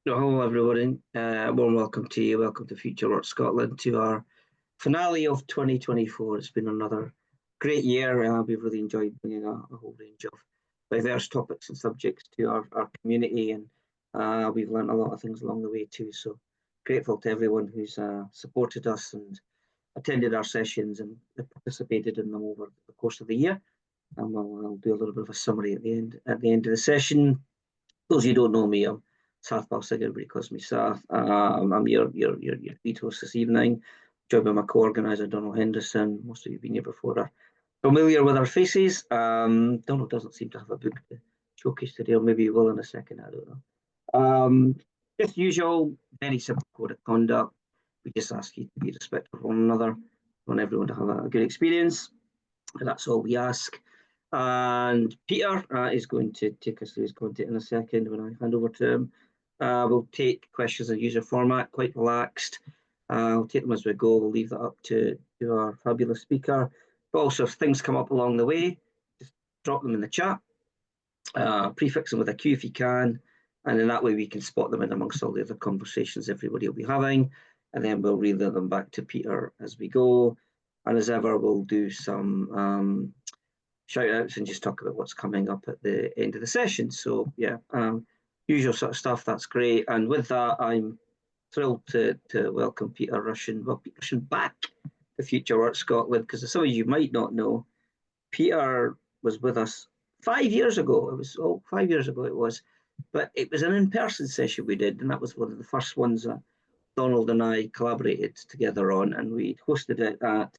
Hello, everybody. Warm welcome to you. Welcome to Future Work Scotland, to our finale of 2024. It's been another great year. We've really enjoyed bringing a whole range of diverse topics and subjects to our community, and we've learned a lot of things along the way too. So grateful to everyone who's supported us and attended our sessions and participated in them over the course of the year. And I'll do a little bit of a summary at the end of the session. Those of you who don't know me, I'm Sathpal, Singh, everybody calls me Sath. I'm your lead host this evening, joined by my co-organiser, Donald Henderson. Most of you have been here before, are familiar with our faces. Donald doesn't seem to have a book to showcase today, or maybe he will in a second, I don't know. Just usual, very simple code of conduct. We just ask you to be respectful of one another. We want everyone to have a good experience, and that's all we ask. And Peter is going to take us through his content in a second when I hand over to him. We'll take questions in user format, quite relaxed. We'll take them as we go. We'll leave that up to our fabulous speaker. But also, if things come up along the way, just drop them in the chat. Prefix them with a Q if you can. And in that way, we can spot them in amongst all the other conversations everybody will be having. And then we'll relay them back to Peter as we go. And as ever, we'll do some shout outs and just talk about what's coming up at the end of the session. So yeah, usual sort of stuff. That's great. And with that, I'm thrilled to welcome Peter Rushen. Well, Peter Rushen back to Future Work Scotland, because as some of you might not know, Peter was with us 5 years ago. It was 5 years ago it was, but it was an in-person session we did, and that was one of the first ones that Donald and I collaborated together on, and we hosted it at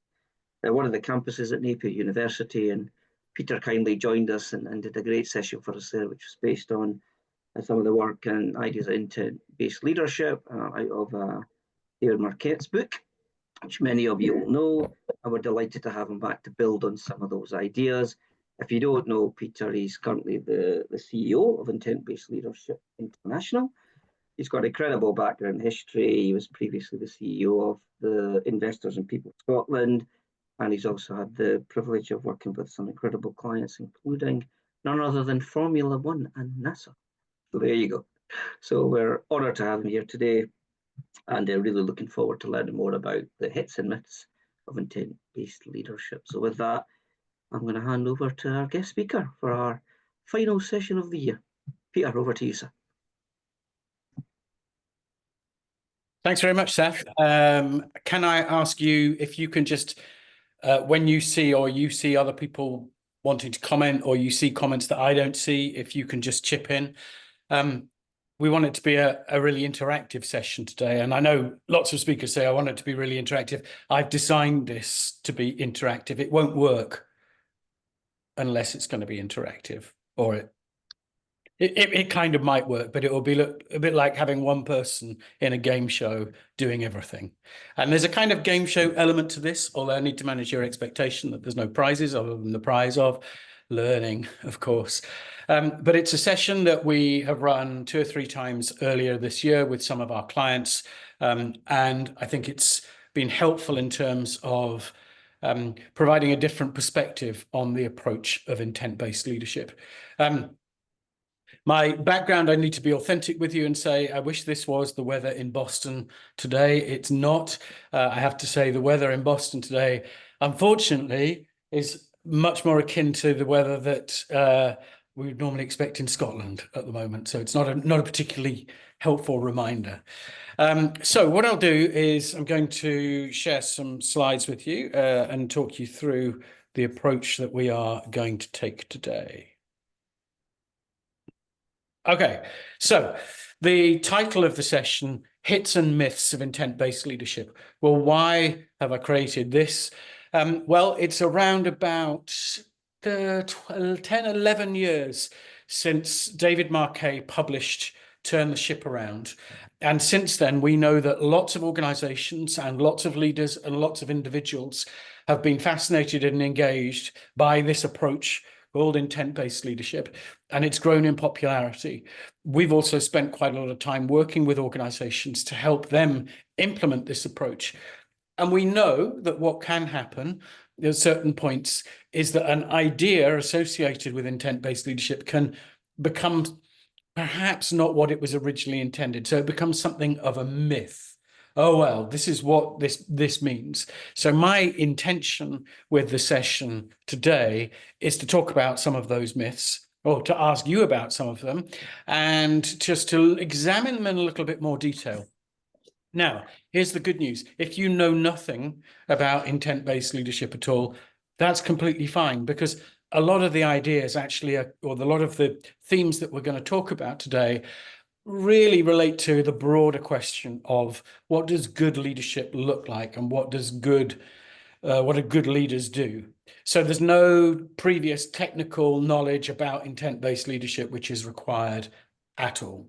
one of the campuses at Napier University, and Peter kindly joined us and did a great session for us there, which was based on some of the work and ideas of intent-based leadership out of David Marquette's book, which many of you will know, and we're delighted to have him back to build on some of those ideas. If you don't know Peter, he's currently the CEO of Intent-Based Leadership International. He's got an incredible background in history. He was previously the CEO of the Investors in People Scotland, and he's also had the privilege of working with some incredible clients, including none other than Formula One and NASA. So there you go. So we're honoured to have him here today, and really looking forward to learning more about the hits and myths of intent-based leadership. So with that, I'm going to hand over to our guest speaker for our final session of the year. Peter, over to you, sir. Thanks very much, Seth. Can I ask you if you can just, when you see other people wanting to comment, or you see comments that I don't see, if you can just chip in. We want it to be a really interactive session today. And I know lots of speakers say, I want it to be really interactive. I've designed this to be interactive. It won't work unless it's going to be interactive, or it kind of might work, but it will be a bit like having one person in a game show doing everything. And there's a kind of game show element to this, although I need to manage your expectation that there's no prizes other than the prize of learning, of course. But it's a session that we have run 2 or 3 times earlier this year with some of our clients. And I think it's been helpful in terms of providing a different perspective on the approach of intent-based leadership. My background, I need to be authentic with you and say, I wish this was the weather in Boston today. It's not. I have to say the weather in Boston today, unfortunately, is much more akin to the weather that we would normally expect in Scotland at the moment. So it's not a particularly helpful reminder. So what I'll do is I'm going to share some slides with you and talk you through the approach that we are going to take today. Okay, so the title of the session, Hits and Myths of Intent-Based Leadership. Well, why have I created this? Well, it's around about 10, 11 years since David Marquet published Turn the Ship Around. And since then, we know that lots of organizations and lots of leaders and lots of individuals have been fascinated and engaged by this approach called intent-based leadership, and it's grown in popularity. We've also spent quite a lot of time working with organizations to help them implement this approach. And we know that what can happen at certain points is that an idea associated with intent-based leadership can become perhaps not what it was originally intended. So it becomes something of a myth. Oh, well, this is what this means. So my intention with the session today is to talk about some of those myths, or to ask you about some of them, and just to examine them in a little bit more detail. Now, here's the good news. If you know nothing about intent-based leadership at all, that's completely fine, because a lot of the ideas actually are, or a lot of the themes that we're going to talk about today really relate to the broader question of what does good leadership look like, and what does what do good leaders do? So there's no previous technical knowledge about intent-based leadership which is required at all.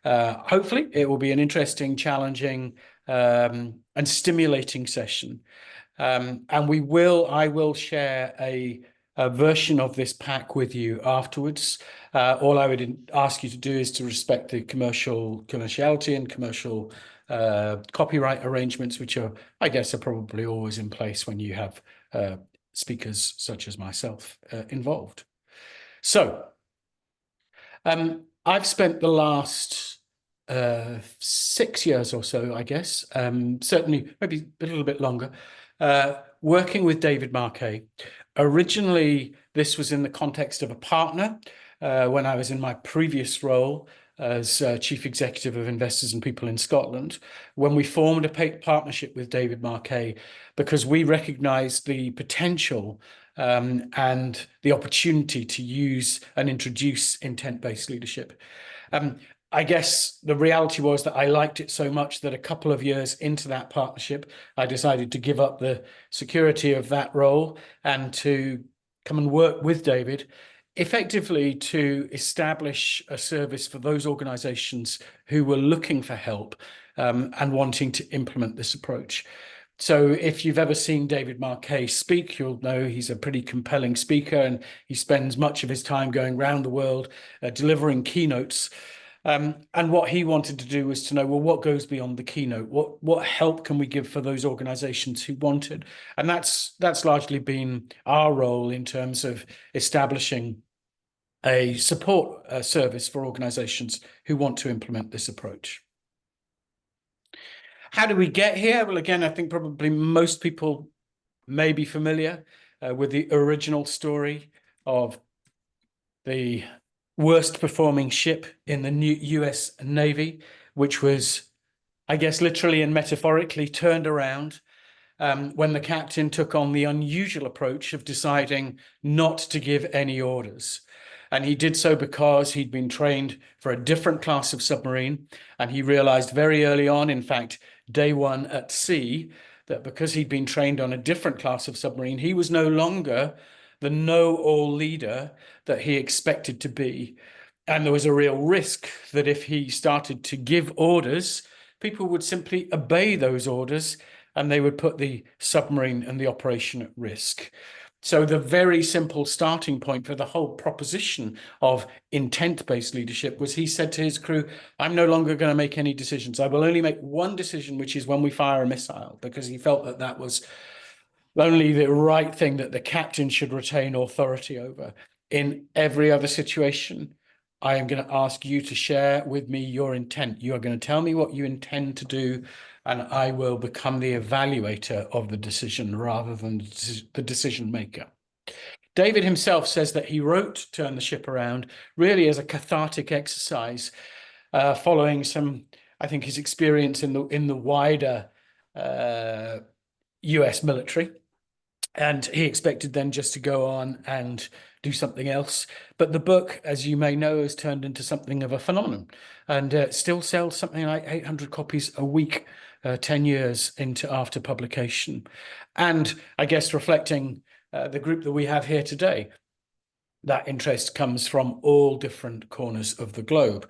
Hopefully it will be an interesting, challenging, and stimulating session. And I will share a version of this pack with you afterwards. All I would ask you to do is to respect the commerciality and commercial copyright arrangements, which I guess, are probably always in place when you have speakers such as myself involved. So I've spent the last 6 years or so, I guess, certainly maybe a little bit longer, working with David Marquet. Originally, this was in the context of a partner when I was in my previous role as Chief Executive of Investors and People in Scotland, when we formed a partnership with David Marquet, because we recognised the potential and the opportunity to use and introduce intent-based leadership. I guess the reality was that I liked it so much that a couple of years into that partnership, I decided to give up the security of that role and to come and work with David, effectively to establish a service for those organizations who were looking for help and wanting to implement this approach. So if you've ever seen David Marquet speak, you'll know he's a pretty compelling speaker, and he spends much of his time going around the world delivering keynotes. And what he wanted to do was to know, well, what goes beyond the keynote? What help can we give for those organizations who want it? And that's largely been our role in terms of establishing a support service for organizations who want to implement this approach. How do we get here? Well, again, I think probably most people may be familiar with the original story of the worst performing ship in the new US Navy, which was, I guess, literally and metaphorically turned around when the captain took on the unusual approach of deciding not to give any orders. And he did so because he'd been trained for a different class of submarine. And he realized very early on, in fact, day one at sea, that because he'd been trained on a different class of submarine, he was no longer the know-all leader that he expected to be. And there was a real risk that if he started to give orders, people would simply obey those orders and they would put the submarine and the operation at risk. So the very simple starting point for the whole proposition of intent-based leadership was he said to his crew, I'm no longer going to make any decisions. I will only make one decision, which is when we fire a missile, because he felt that that was only the right thing that the captain should retain authority over. In every other situation, I am going to ask you to share with me your intent. You are going to tell me what you intend to do, and I will become the evaluator of the decision rather than the decision maker. David himself says that he wrote Turn the Ship Around really as a cathartic exercise following some, I think, his experience in the wider US military. And he expected then just to go on and do something else. But the book, as you may know, has turned into something of a phenomenon and still sells something like 800 copies a week, 10 years after publication. And I guess reflecting the group that we have here today, that interest comes from all different corners of the globe.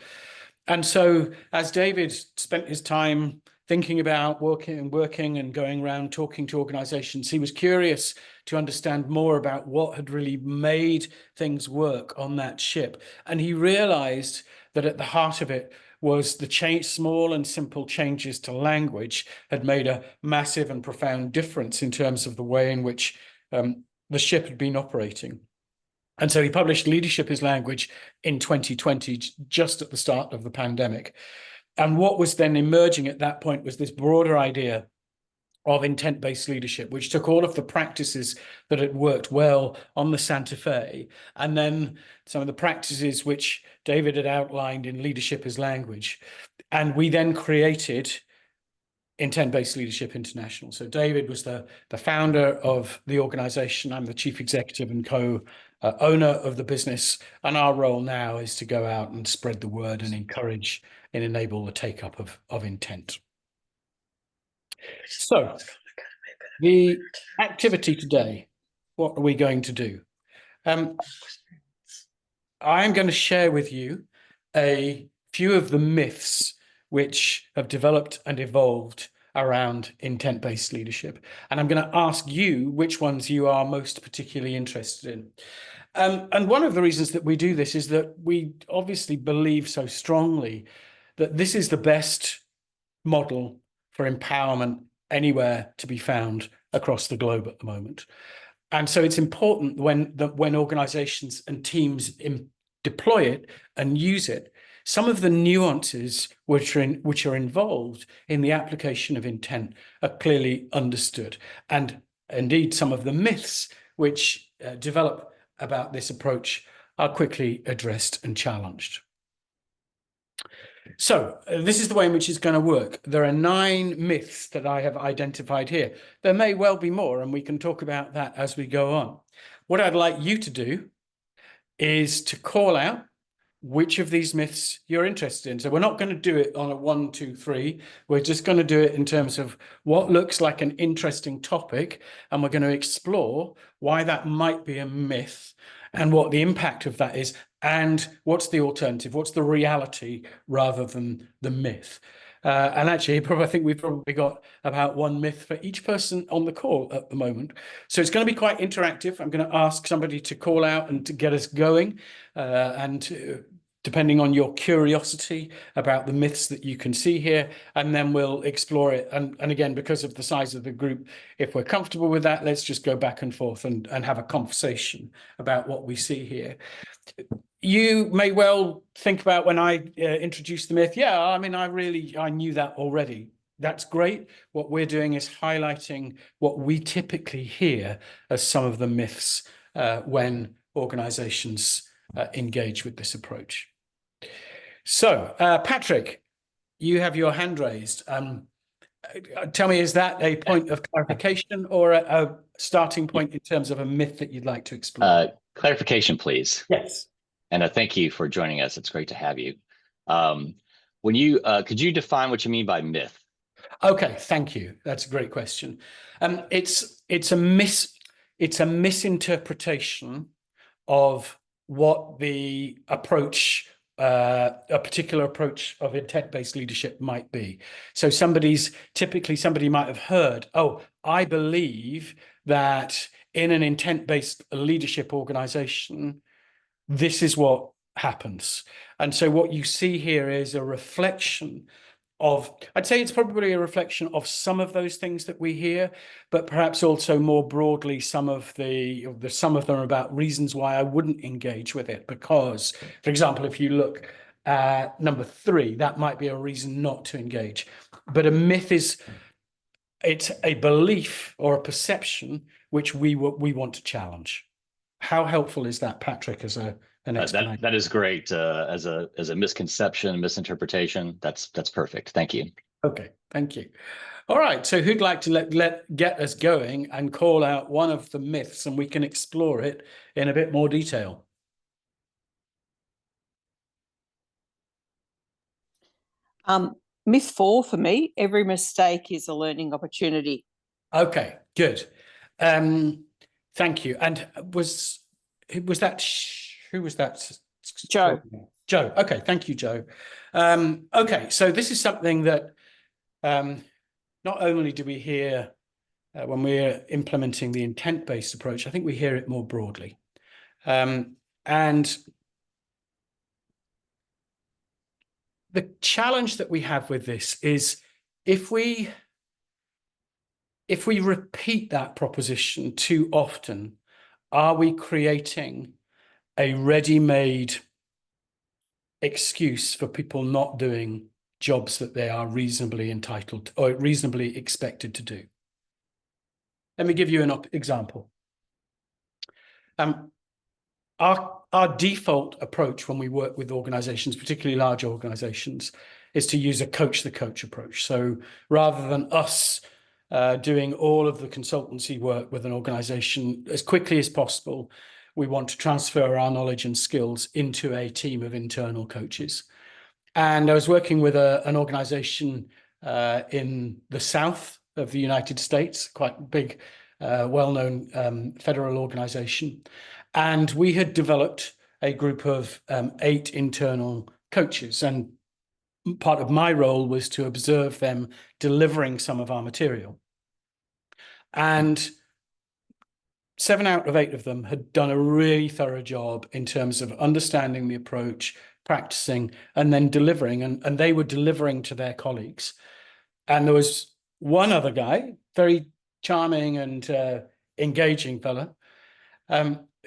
And so as David spent his time thinking about working and going around talking to organizations, he was curious to understand more about what had really made things work on that ship. And he realized that at the heart of it was the small and simple changes to language had made a massive and profound difference in terms of the way in which the ship had been operating. And so he published Leadership is Language in 2020, just at the start of the pandemic. And what was then emerging at that point was this broader idea of intent-based leadership, which took all of the practices that had worked well on the Santa Fe, and then some of the practices which David had outlined in Leadership as Language. And we then created Intent-Based Leadership International. So David was the founder of the organization. I'm the chief executive and co-owner of the business. And our role now is to go out and spread the word and encourage and enable the take-up of intent. So the activity today, what are we going to do? I'm going to share with you a few of the myths which have developed and evolved around intent-based leadership. And I'm going to ask you which ones you are most particularly interested in. And one of the reasons that we do this is that we obviously believe so strongly that this is the best model for empowerment anywhere to be found across the globe at the moment. And so it's important when organizations and teams deploy it and use it, some of the nuances which are involved in the application of intent are clearly understood. And indeed, some of the myths which develop about this approach are quickly addressed and challenged. So this is the way in which it's going to work. There are 9 myths that I have identified here. There may well be more, and we can talk about that as we go on. What I'd like you to do is to call out which of these myths you're interested in. So we're not going to do it on a 1, 2, 3. We're just going to do it in terms of what looks like an interesting topic, and we're going to explore why that might be a myth and what the impact of that is, and what's the alternative, what's the reality rather than the myth. And actually, I think we've probably got about 1 myth for each person on the call at the moment. So it's going to be quite interactive. I'm going to ask somebody to call out and to get us going. Depending on your curiosity about the myths that you can see here, and then we'll explore it. And again, because of the size of the group, if we're comfortable with that, let's just go back and forth and have a conversation about what we see here. You may well think about when I introduced the myth, yeah, I mean, I knew that already. That's great. What we're doing is highlighting what we typically hear as some of the myths when organizations engage with this approach. So, Patrick, you have your hand raised. Tell me, is that a point of clarification or a starting point in terms of a myth that you'd like to explore? Clarification, please. Yes. And thank you for joining us. It's great to have you. When you could you define what you mean by myth? Okay, thank you. That's a great question. It's a misinterpretation of what the approach, a particular approach of intent-based leadership might be. So typically somebody might have heard, oh, I believe that in an intent-based leadership organization, this is what happens. And so what you see here is a reflection of, I'd say it's probably a reflection of some of those things that we hear, but perhaps also more broadly, some of them are about reasons why I wouldn't engage with it. Because, for example, if you look at number 3, that might be a reason not to engage. But a myth it's a belief or a perception which we want to challenge. How helpful is that, Patrick, as an explanation? That is great. As a misconception, misinterpretation, that's perfect. Thank you. Okay, thank you. All right, so who'd like to get us going and call out one of the myths, and we can explore it in a bit more detail? Myth 4 for me: every mistake is a learning opportunity. Okay, good. Thank you. And who was that? Joe. Joe. Okay, thank you, Joe. Okay, so this is something that not only do we hear when we're implementing the intent-based approach, I think we hear it more broadly. And the challenge that we have with this is if we repeat that proposition too often, are we creating a ready-made excuse for people not doing jobs that they are reasonably entitled or reasonably expected to do. Let me give you an example. Our default approach when we work with organizations, particularly large organizations, is to use a coach the coach approach. So rather than us doing all of the consultancy work with an organization as quickly as possible, we want to transfer our knowledge and skills into a team of internal coaches. And I was working with an organization in the south of the United States, quite big, well-known federal organization. And we had developed a group of 8 internal coaches. And part of my role was to observe them delivering some of our material. And 7 out of 8 of them had done a really thorough job in terms of understanding the approach, practicing, and then delivering. And they were delivering to their colleagues. And there was one other guy, very charming and engaging fella,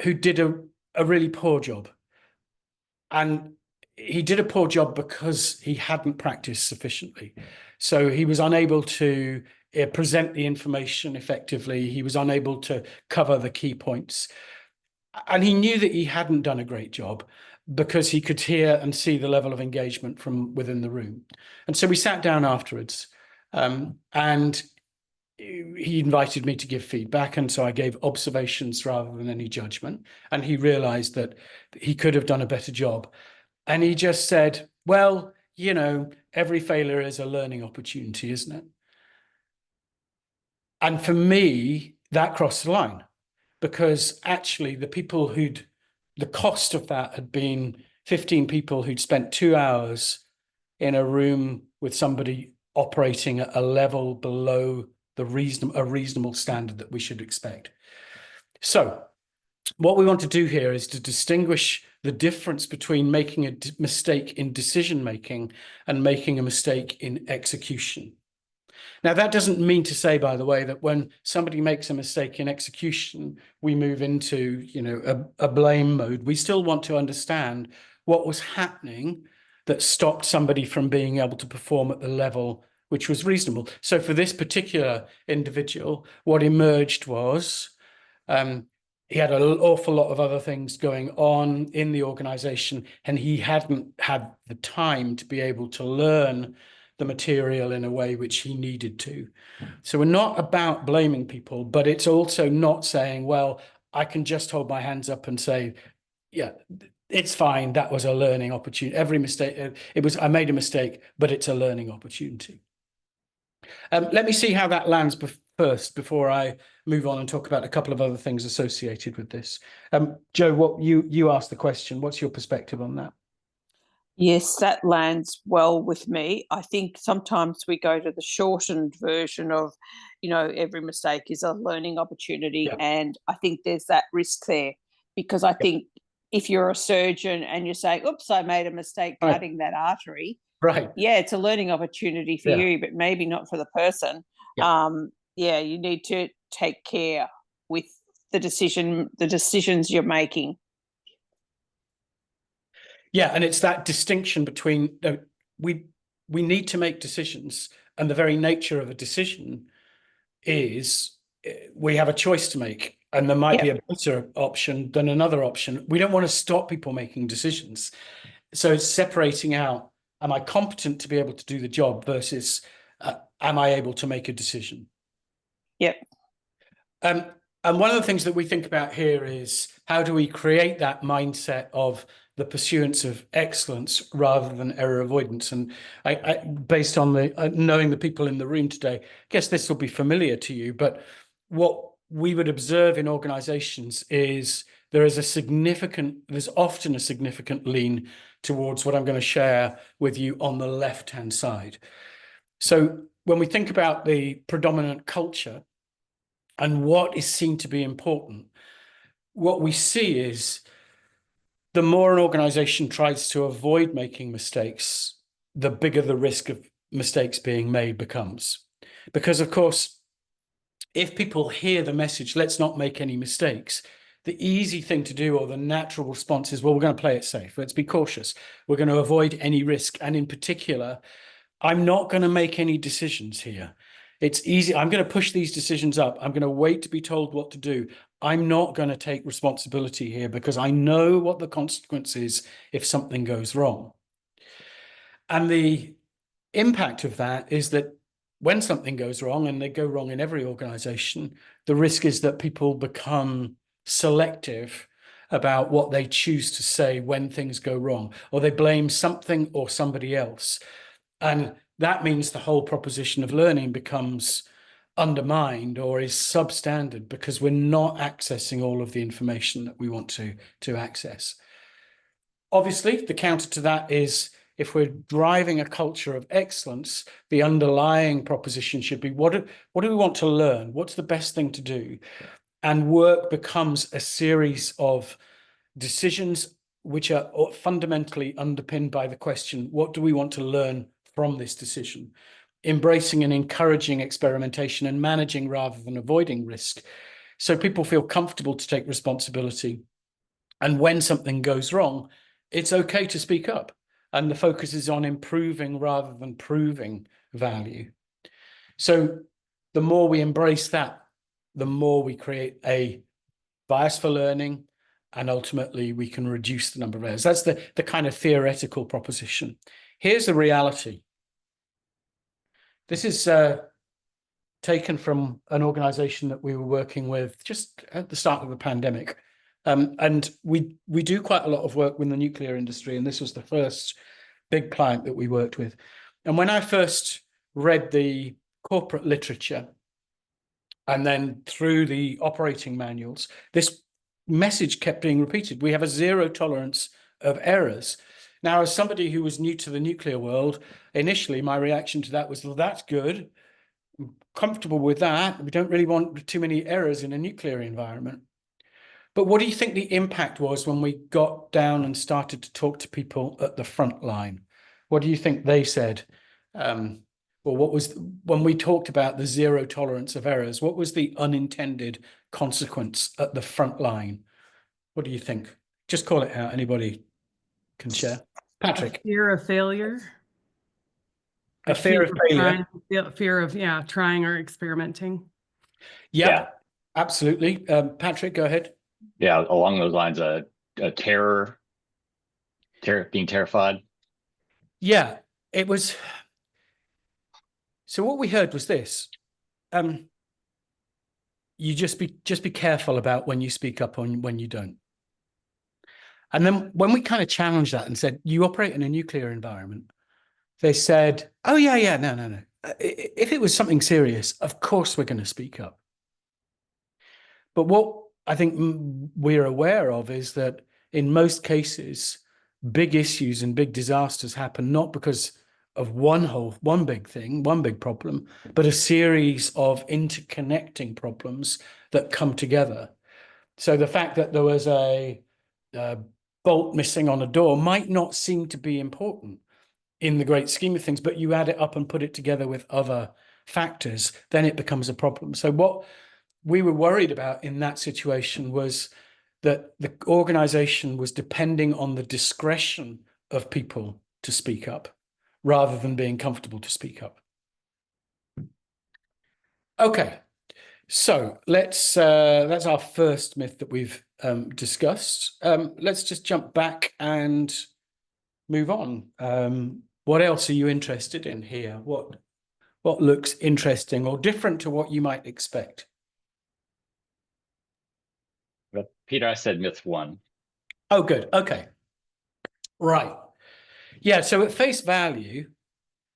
who did a really poor job. And he did a poor job because he hadn't practiced sufficiently. So he was unable to present the information effectively. He was unable to cover the key points. And he knew that he hadn't done a great job because he could hear and see the level of engagement from within the room. And so we sat down afterwards, and he invited me to give feedback. And so I gave observations rather than any judgment. And he realized that he could have done a better job. And he just said, well, you know, every failure is a learning opportunity, isn't it? And for me, that crossed the line, because actually the cost of that had been 15 people who'd spent 2 hours in a room with somebody operating at a level below a reasonable standard that we should expect. So what we want to do here is to distinguish the difference between making a mistake in decision-making and making a mistake in execution. Now, that doesn't mean to say, by the way, that when somebody makes a mistake in execution, we move into, you know, a blame mode. We still want to understand what was happening that stopped somebody from being able to perform at the level which was reasonable. So for this particular individual, what emerged was he had an awful lot of other things going on in the organization, and he hadn't had the time to be able to learn the material in a way which he needed to. So we're not about blaming people, but it's also not saying, well, I can just hold my hands up and say, yeah, it's fine. That was a learning opportunity. Every mistake, I made a mistake, but it's a learning opportunity. Let me see how that lands first before I move on and talk about a couple of other things associated with this. Joe, what you asked the question. What's your perspective on that? Yes, that lands well with me. I think sometimes we go to the shortened version of, you know, every mistake is a learning opportunity. Yeah. And I think there's that risk there, because I think if you're a surgeon and you're saying, oops, I made a mistake cutting that artery. Right. Yeah, it's a learning opportunity for you, but maybe not for the person. Yeah. You need to take care with the decisions you're making. Yeah, and it's that distinction between we need to make decisions, and the very nature of a decision is we have a choice to make, and there might be a better option than another option. We don't want to stop people making decisions. So it's separating out, am I competent to be able to do the job versus am I able to make a decision? Yep. And one of the things that we think about here is how do we create that mindset of the pursuance of excellence rather than error avoidance. And I based on the knowing the people in the room today, I guess this will be familiar to you, but what we would observe in organizations is there's often a significant lean towards what I'm going to share with you on the left-hand side. So when we think about the predominant culture and what is seen to be important, what we see is the more an organization tries to avoid making mistakes, the bigger the risk of mistakes being made becomes. Because, of course, if people hear the message, let's not make any mistakes, the easy thing to do, or the natural response is, well, we're going to play it safe. Let's be cautious. We're going to avoid any risk. And in particular, I'm not going to make any decisions here. It's easy. I'm going to push these decisions up. I'm going to wait to be told what to do. I'm not going to take responsibility here because I know what the consequence is if something goes wrong. And the impact of that is that when something goes wrong, and they go wrong in every organization, the risk is that people become selective about what they choose to say when things go wrong, or they blame something or somebody else. And that means the whole proposition of learning becomes undermined or is substandard because we're not accessing all of the information that we want to access. Obviously, the counter to that is, if we're driving a culture of excellence, the underlying proposition should be, what do we want to learn? What's the best thing to do? And work becomes a series of decisions which are fundamentally underpinned by the question, what do we want to learn from this decision? Embracing and encouraging experimentation and managing rather than avoiding risk. So people feel comfortable to take responsibility. And when something goes wrong, it's okay to speak up. And the focus is on improving rather than proving value. So the more we embrace that, the more we create a bias for learning, and ultimately we can reduce the number of errors. That's the kind of theoretical proposition. Here's the reality. This is taken from an organization that we were working with just at the start of the pandemic. And we do quite a lot of work with the nuclear industry, and this was the first big client that we worked with. And when I first read the corporate literature and then through the operating manuals, this message kept being repeated. We have a zero tolerance of errors. Now, as somebody who was new to the nuclear world, initially my reaction to that was, well, that's good. I'm comfortable with that. We don't really want too many errors in a nuclear environment. But what do you think the impact was when we got down and started to talk to people at the front line? What do you think they said? Well, what was, when we talked about the zero tolerance of errors, what was the unintended consequence at the front line? What do you think? Just call it out. Anybody can share. Patrick. A fear of failure. A fear of failure. Fear of, trying or experimenting. Yep, yeah, absolutely. Patrick, go ahead. Yeah, along those lines, terror, being terrified. Yeah, it was. So what we heard was this: you just be careful about when you speak up and when you don't. And then when we kind of challenged that and said, you operate in a nuclear environment, they said, oh yeah, no. If it was something serious, of course we're going to speak up. But what I think we're aware of is that in most cases, big issues and big disasters happen not because of one big thing, one big problem, but a series of interconnecting problems that come together. So the fact that there was a bolt missing on a door might not seem to be important in the great scheme of things, but you add it up and put it together with other factors, then it becomes a problem. So what we were worried about in that situation was that the organization was depending on the discretion of people to speak up rather than being comfortable to speak up. Okay, so that's our first myth that we've discussed. Let's just jump back and move on. What else are you interested in here? What looks interesting or different to what you might expect? Peter, I said myth 1. Oh, good. Okay. Right. Yeah. So at face value,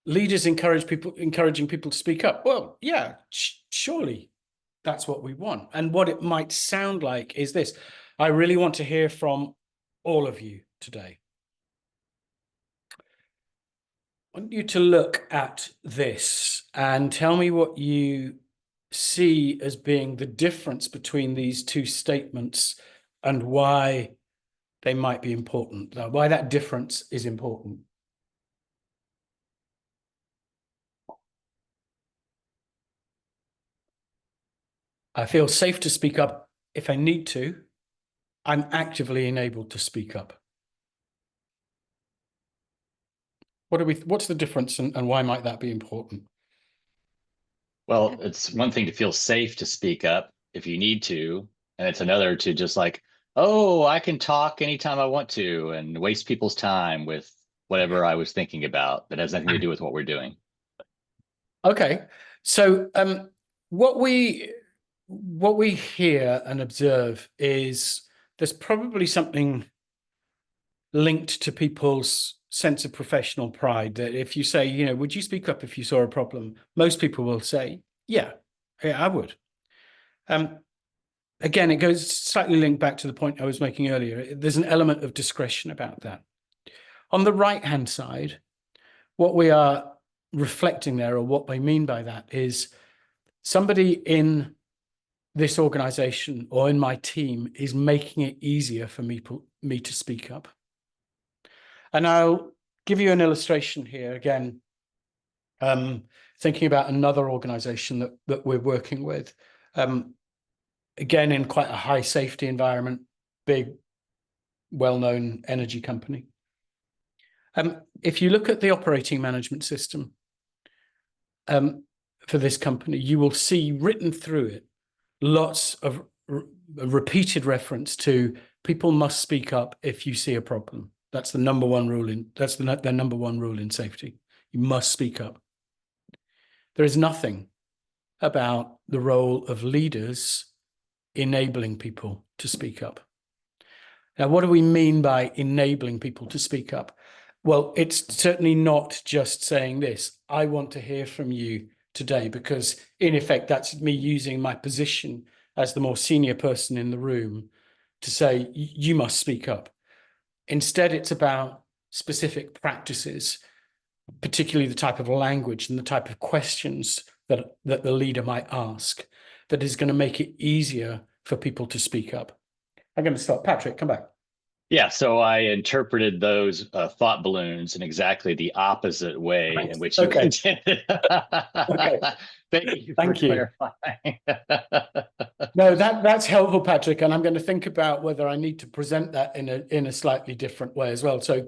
leaders encouraging people to speak up. Well, yeah, surely that's what we want. And what it might sound like is this: I really want to hear from all of you today. I want you to look at this and tell me what you see as being the difference between these two statements and why they might be important, why that difference is important. I feel safe to speak up if I need to. I'm actively enabled to speak up. What's the difference, and why might that be important? Well, it's one thing to feel safe to speak up if you need to, and it's another to just like, oh, I can talk anytime I want to and waste people's time with whatever I was thinking about that has nothing to do with what we're doing. Okay, so what we hear and observe is there's probably something linked to people's sense of professional pride, that if you say, you know, would you speak up if you saw a problem? Most people will say, yeah, I would. Again, it goes slightly linked back to the point I was making earlier. There's an element of discretion about that. On the right-hand side, what we are reflecting there, or what I mean by that, is somebody in this organization or in my team is making it easier for me to speak up. And I'll give you an illustration here again, thinking about another organization that we're working with, again, in quite a high safety environment, big, well-known energy company. If you look at the operating management system for this company, you will see written through it lots of repeated reference to people must speak up if you see a problem. That's the number one rule their number one rule in safety. You must speak up. There is nothing about the role of leaders enabling people to speak up. Now, what do we mean by enabling people to speak up? Well, it's certainly not just saying this, I want to hear from you today, because in effect, that's me using my position as the more senior person in the room to say, you must speak up. Instead, it's about specific practices, particularly the type of language and the type of questions that the leader might ask, that is going to make it easier for people to speak up. I'm going to stop. Patrick, come back. Yeah, so I interpreted those thought balloons in exactly the opposite way in which you intended. Okay. Thank you for clarifying. No, that's helpful, Patrick, and I'm going to think about whether I need to present that in a slightly different way as well. So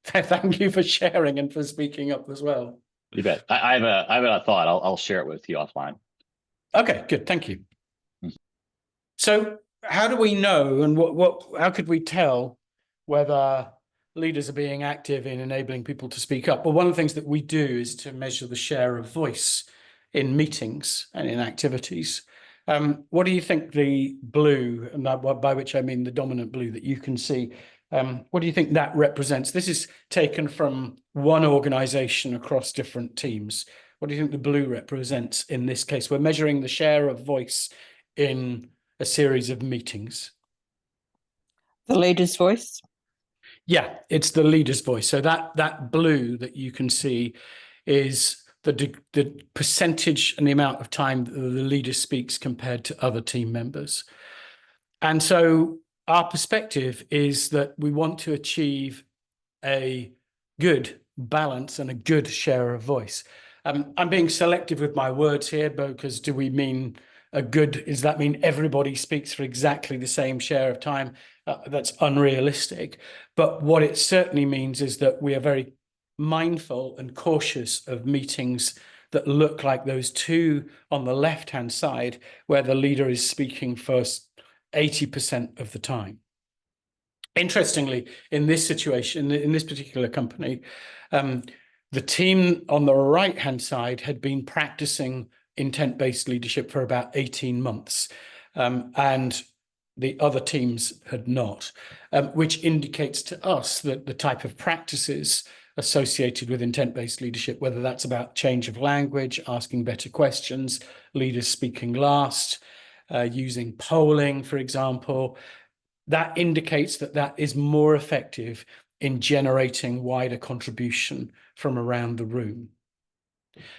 thank you for sharing and for speaking up as well. You bet. I have a thought. I'll share it with you offline. Okay, good. Thank you. So how do we know, and how could we tell whether leaders are being active in enabling people to speak up? Well, one of the things that we do is to measure the share of voice in meetings and in activities. What do you think the blue, and by which I mean the dominant blue that you can see, what do you think that represents? This is taken from one organization across different teams. What do you think the blue represents in this case? We're measuring the share of voice in a series of meetings. The leader's voice? Yeah, it's the leader's voice. So that blue that you can see is the percentage and the amount of time that the leader speaks compared to other team members. And so our perspective is that we want to achieve a good balance and a good share of voice. I'm being selective with my words here, because do we mean does that mean everybody speaks for exactly the same share of time? That's unrealistic. But what it certainly means is that we are very mindful and cautious of meetings that look like those two on the left-hand side, where the leader is speaking for 80% of the time. Interestingly, in this situation, in this particular company, the team on the right-hand side had been practicing intent-based leadership for about 18 months, and the other teams had not, which indicates to us that the type of practices associated with intent-based leadership, whether that's about change of language, asking better questions, leaders speaking last, using polling, for example, that indicates that that is more effective in generating wider contribution from around the room.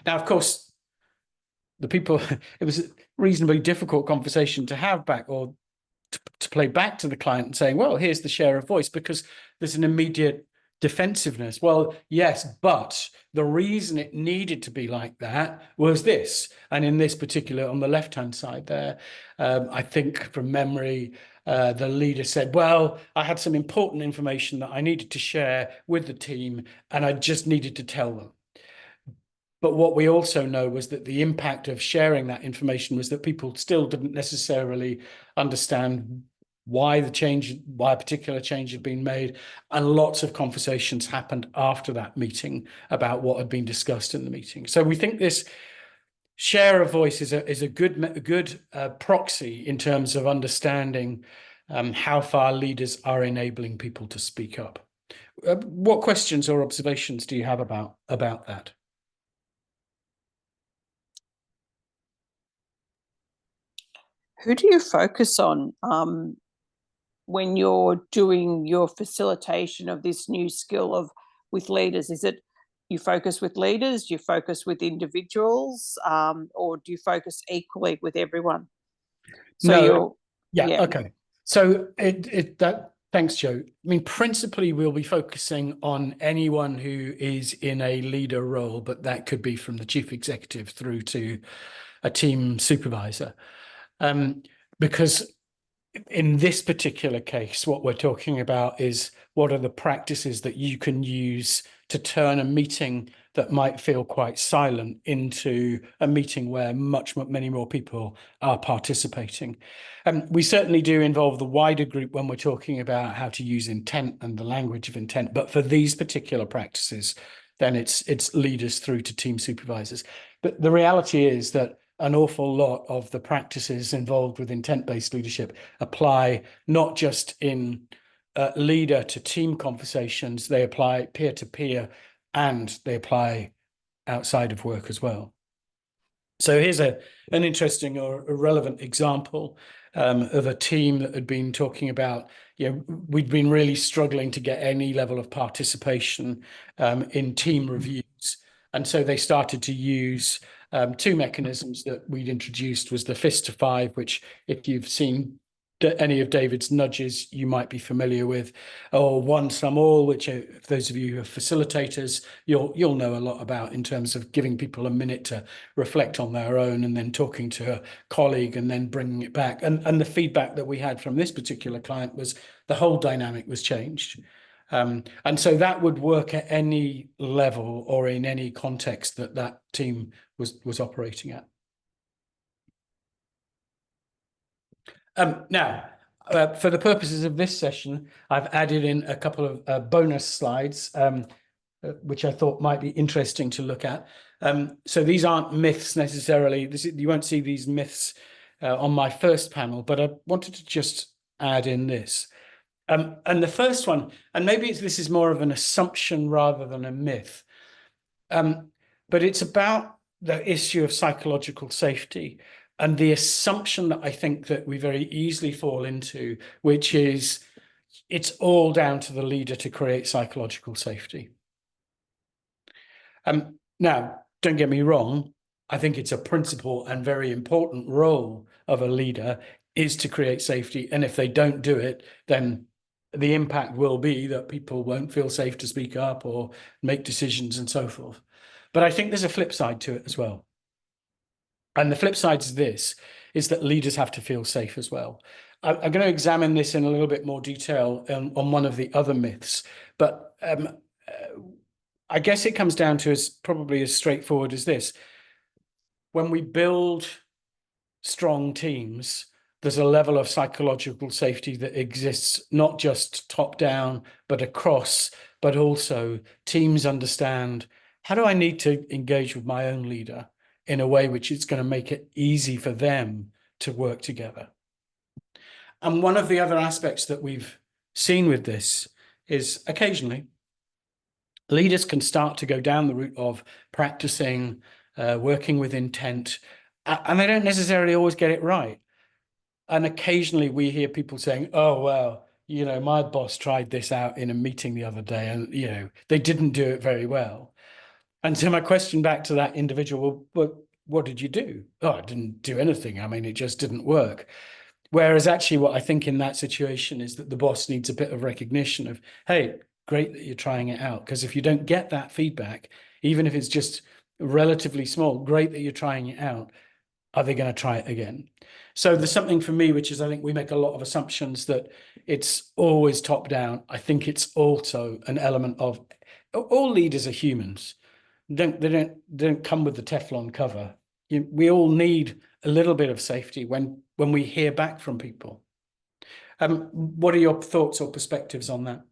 Now, of course, the people, it was a reasonably difficult conversation to have back, or to play back to the client and saying, well, here's the share of voice, because there's an immediate defensiveness. Well, yes, but the reason it needed to be like that was this. And in this particular, on the left-hand side there, I think from memory, the leader said, well, I had some important information that I needed to share with the team, and I just needed to tell them. But what we also know was that the impact of sharing that information was that people still didn't necessarily understand why a particular change had been made. And lots of conversations happened after that meeting about what had been discussed in the meeting. So we think this share of voice is a good proxy in terms of understanding how far leaders are enabling people to speak up. What questions or observations do you have about that? Who do you focus on when you're doing your facilitation of this new skill with leaders? Is it you focus with leaders, do you focus with individuals, or do you focus equally with everyone? So okay. So thanks, Joe. I mean, principally, we'll be focusing on anyone who is in a leader role, but that could be from the chief executive through to a team supervisor. Because in this particular case, what we're talking about is what are the practices that you can use to turn a meeting that might feel quite silent into a meeting where many more people are participating. We certainly do involve the wider group when we're talking about how to use intent and the language of intent. But for these particular practices, then it's leaders through to team supervisors. But the reality is that an awful lot of the practices involved with intent-based leadership apply not just in leader to team conversations, they apply peer-to-peer, and they apply outside of work as well. So here's an interesting or a relevant example of a team that had been talking about, we'd been really struggling to get any level of participation in team reviews. And so they started to use two mechanisms that we'd introduced was the fist to five, which if you've seen any of David's nudges, you might be familiar with, or one some all, which if those of you who are facilitators, you'll know a lot about in terms of giving people a minute to reflect on their own and then talking to a colleague and then bringing it back. And the feedback that we had from this particular client was the whole dynamic was changed. And so that would work at any level or in any context that team was operating at. Now, for the purposes of this session, I've added in a couple of bonus slides, which I thought might be interesting to look at. So these aren't myths necessarily. You won't see these myths on my first panel, but I wanted to just add in this. And the first one, and maybe this is more of an assumption rather than a myth, but it's about the issue of psychological safety and the assumption that I think that we very easily fall into, which is it's all down to the leader to create psychological safety. Now, don't get me wrong, I think it's a principal and very important role of a leader is to create safety. And if they don't do it, then the impact will be that people won't feel safe to speak up or make decisions and so forth. But I think there's a flip side to it as well. And the flip side is this, is that leaders have to feel safe as well. I'm going to examine this in a little bit more detail on one of the other myths, but I guess it comes down to probably as straightforward as this. When we build strong teams, there's a level of psychological safety that exists, not just top down, but across, but also teams understand, how do I need to engage with my own leader in a way which is going to make it easy for them to work together? And one of the other aspects that we've seen with this is occasionally leaders can start to go down the route of practicing, working with intent, and they don't necessarily always get it right. And occasionally we hear people saying, oh, well, my boss tried this out in a meeting the other day and, they didn't do it very well. And so my question back to that individual, but what did you do? Oh, I didn't do anything. I mean, it just didn't work. Whereas actually what I think in that situation is that the boss needs a bit of recognition of, hey, great that you're trying it out. Because if you don't get that feedback, even if it's just relatively small, great that you're trying it out. Are they going to try it again? So there's something for me, which is, I think we make a lot of assumptions that it's always top down. I think it's also an element of all leaders are humans. They don't come with the Teflon cover. We all need a little bit of safety when we hear back from people. What are your thoughts or perspectives on that?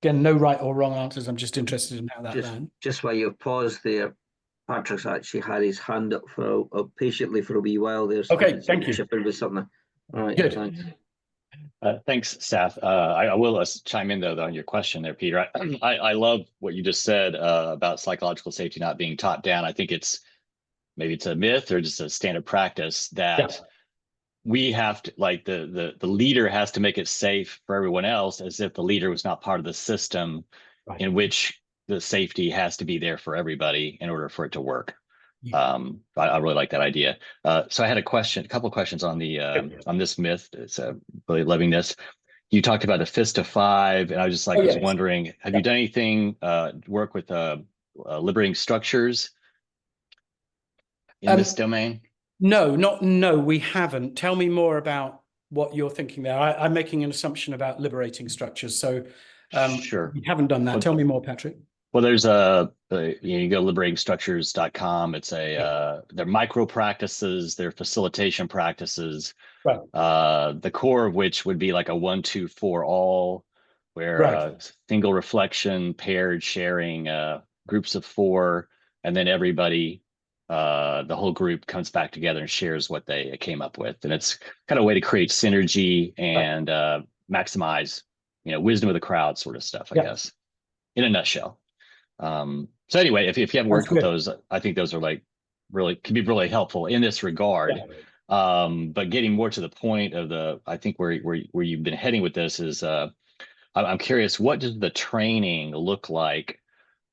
Again, no right or wrong answers. I'm just interested in how that lands. Just while you've paused there, Patrick's actually had his hand up for patiently for a wee while there. So okay, thank you. Chip in with something. All right, good. Thanks. Thanks, Sath. I will chime in though on your question there, Peter. I love what you just said about psychological safety not being top down. I think maybe it's a myth or just a standard practice that we have to, like the leader has to make it safe for everyone else, as if the leader was not part of the system in which the safety has to be there for everybody in order for it to work. I really like that idea. So I had a couple of questions on on this myth. It's really loving this. You talked about a fist of 5, and I was just like, was wondering, have you done anything work with liberating structures in this domain? No, we haven't. Tell me more about what you're thinking there. I'm making an assumption about liberating structures. So sure, we haven't done that. Tell me more, Patrick. Well, there's you go liberatingstructures.com. It's they're micro practices, they're facilitation practices. Right. The core of which would be like a 1, 2, 4 all, where single reflection, paired sharing, groups of 4, and then everybody, the whole group comes back together and shares what they came up with. And it's kind of a way to create synergy and maximize, wisdom of the crowd sort of stuff, I guess, in a nutshell. So anyway, if you haven't worked with those, I think those are can be really helpful in this regard. But getting more to the point of I think where you've been heading with this is, I'm curious, what does the training look like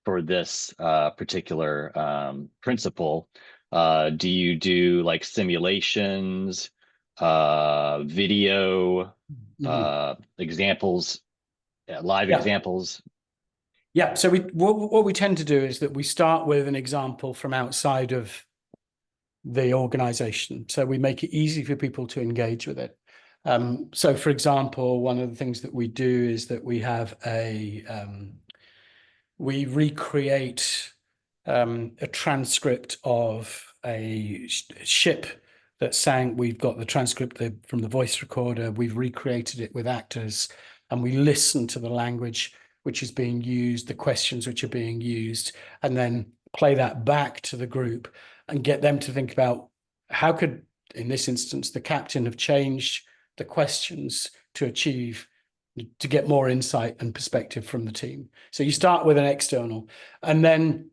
for this particular principle? Do you do like simulations, video, examples, live examples? Yeah, so what we tend to do is that we start with an example from outside of the organization. So we make it easy for people to engage with it. So for example, one of the things that we do is that we have we recreate a transcript of a ship that sank. We've got the transcript from the voice recorder. We've recreated it with actors, and we listen to the language which is being used, the questions which are being used, and then play that back to the group and get them to think about how could, in this instance, the captain have changed the questions to get more insight and perspective from the team. So you start with an external, and then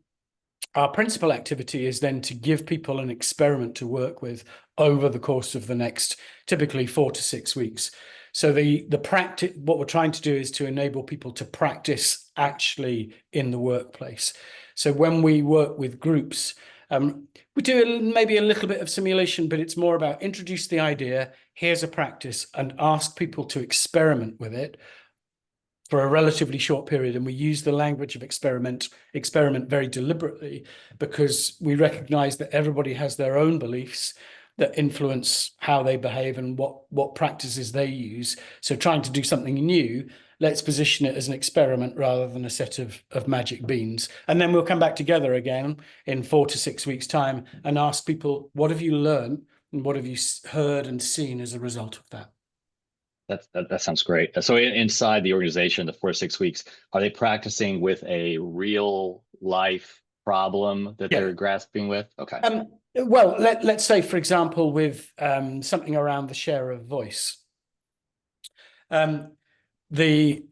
our principal activity is then to give people an experiment to work with over the course of the next typically 4 to 6 weeks. So the practice, what we're trying to do is to enable people to practice actually in the workplace. So when we work with groups, we do maybe a little bit of simulation, but it's more about introduce the idea, here's a practice, and ask people to experiment with it for a relatively short period. And we use the language of experiment very deliberately, because we recognize that everybody has their own beliefs that influence how they behave and what practices they use. So trying to do something new, let's position it as an experiment rather than a set of magic beans. And then we'll come back together again in 4 to 6 weeks' time and ask people, what have you learned and what have you heard and seen as a result of that? That sounds great. So inside the organization, the 4 to 6 weeks, are they practicing with a real life problem that they're grasping with? Okay. Well, let's say, for example, with something around the share of voice. What we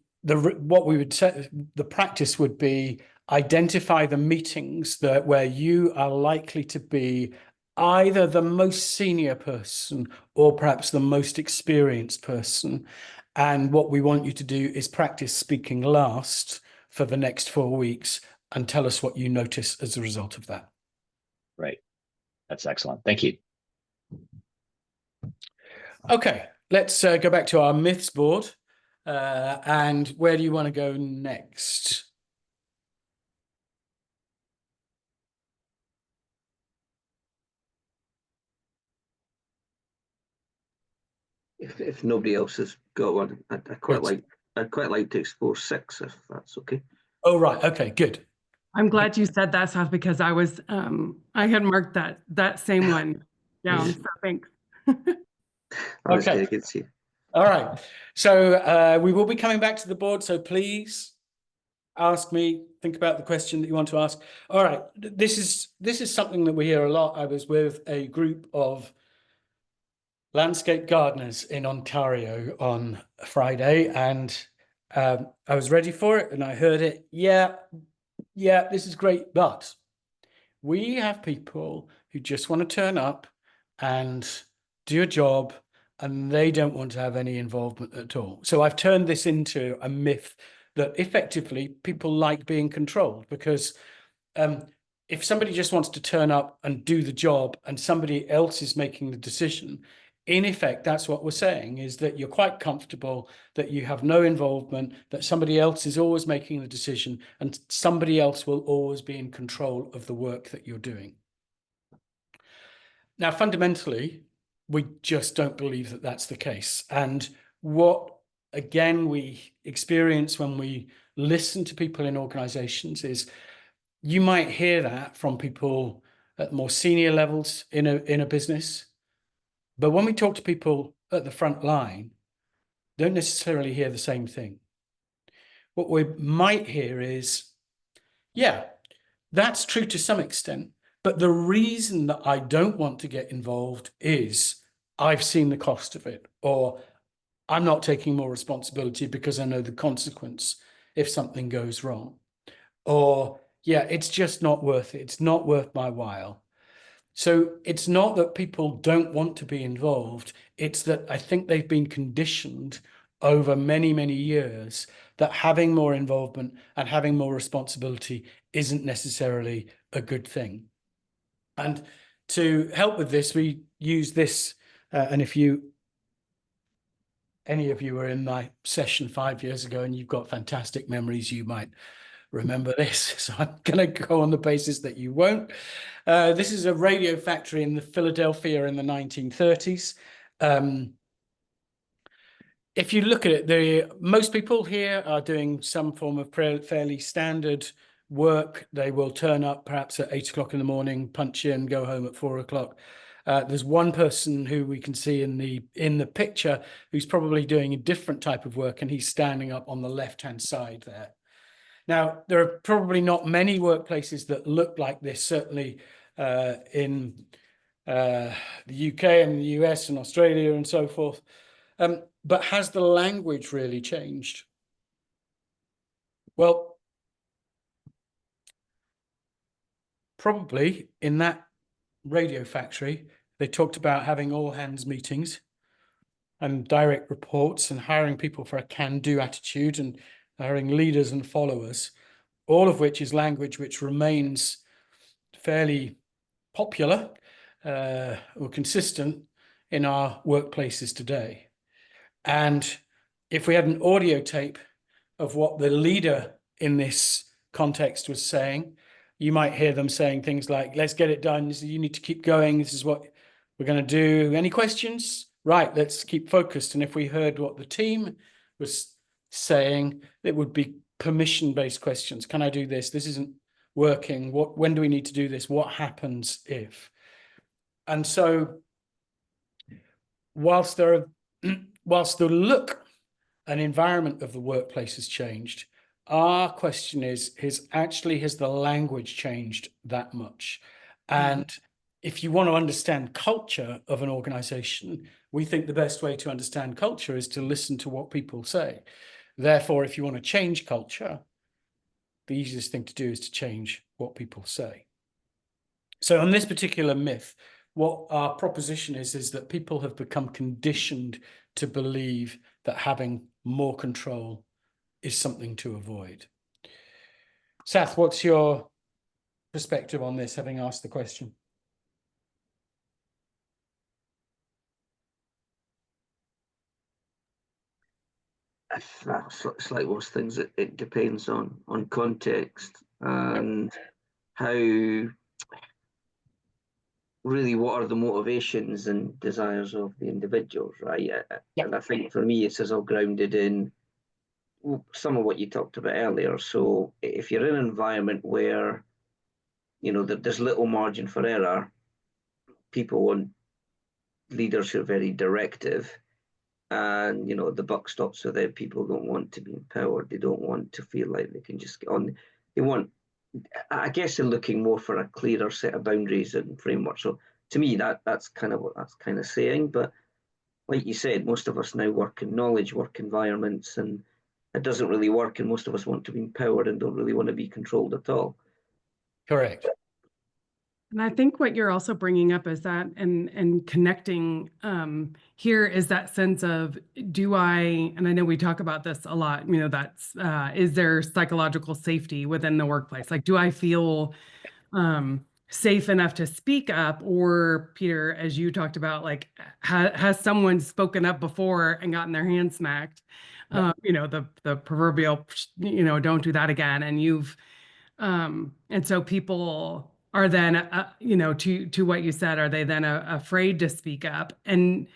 would say, the practice would be identify the meetings where you are likely to be either the most senior person or perhaps the most experienced person. And what we want you to do is practice speaking last for the next 4 weeks and tell us what you notice as a result of that. Right. That's excellent. Thank you. Okay, let's go back to our myths board. And where do you want to go next? If nobody else has got one, I'd quite like to explore 6, if that's okay. Oh, right. Okay, good. I'm glad you said that, Seth, because I was I had marked that same one down. So thanks. Okay. Good to see you. All right. So we will be coming back to the board. So please ask me, think about the question that you want to ask. All right. This is something that we hear a lot. I was with a group of landscape gardeners in Ontario on Friday, and I was ready for it and I heard it. Yeah, this is great. But we have people who just want to turn up and do a job, and they don't want to have any involvement at all. So I've turned this into a myth that effectively people like being controlled, because if somebody just wants to turn up and do the job and somebody else is making the decision, in effect, that's what we're saying, is that you're quite comfortable, that you have no involvement, that somebody else is always making the decision, and somebody else will always be in control of the work that you're doing. Now, fundamentally, we just don't believe that that's the case. And what, again, we experience when we listen to people in organizations is you might hear that from people at more senior levels in a business. But when we talk to people at the front line, don't necessarily hear the same thing. What we might hear is, yeah, that's true to some extent, but the reason that I don't want to get involved is I've seen the cost of it, or I'm not taking more responsibility because I know the consequence if something goes wrong, or yeah, it's just not worth it. It's not worth my while. So it's not that people don't want to be involved. It's that I think they've been conditioned over many, many years that having more involvement and having more responsibility isn't necessarily a good thing. And to help with this, we use this, and if any of you were in my session 5 years ago and you've got fantastic memories, you might remember this. So I'm going to go on the basis that you won't. This is a radio factory in Philadelphia in the 1930s. If you look at it, most people here are doing some form of fairly standard work. They will turn up perhaps at 8 o'clock in the morning, punch in, go home at 4 o'clock. There's one person who we can see in the picture who's probably doing a different type of work, and he's standing up on the left-hand side there. Now, there are probably not many workplaces that look like this, certainly in the UK and the US and Australia and so forth. But has the language really changed? Well, probably in that radio factory, they talked about having all hands meetings and direct reports and hiring people for a can-do attitude and hiring leaders and followers, all of which is language which remains fairly popular or consistent in our workplaces today. And if we had an audio tape of what the leader in this context was saying, you might hear them saying things like, let's get it done. You need to keep going. This is what we're going to do. Any questions? Right, let's keep focused. And if we heard what the team was saying, it would be permission-based questions. Can I do this? This isn't working. When do we need to do this? What happens if? And so whilst the look and environment of the workplace has changed, our question is has the language changed that much? And if you want to understand culture of an organization, we think the best way to understand culture is to listen to what people say. Therefore, if you want to change culture, the easiest thing to do is to change what people say. So on this particular myth, what our proposition is that people have become conditioned to believe that having more control is something to avoid. Sath, what's your perspective on this, having asked the question? it's like most things. It depends on context and how. Really, what are the motivations and desires of the individuals, right? And I think for me, it's all grounded in some of what you talked about earlier. So if you're in an environment where, there's little margin for error, people want leaders who are very directive, and, the buck stops with them. People don't want to be empowered. They don't want to feel like they can just get on. They want, I guess they're looking more for a clearer set of boundaries and framework. So to me, that's kind of what that's kind of saying. But like you said, most of us now work in knowledge work environments, and it doesn't really work. And most of us want to be empowered and don't really want to be controlled at all. Correct. And I think what you're also bringing up is that, and connecting here is that sense of, and I know we talk about this a lot, that's, is there psychological safety within the workplace? Like, do I feel safe enough to speak up? Or Peter, as you talked about, like, has someone spoken up before and gotten their hand smacked? The proverbial, don't do that again. And and so people are then, to what you said, are they then afraid to speak up? And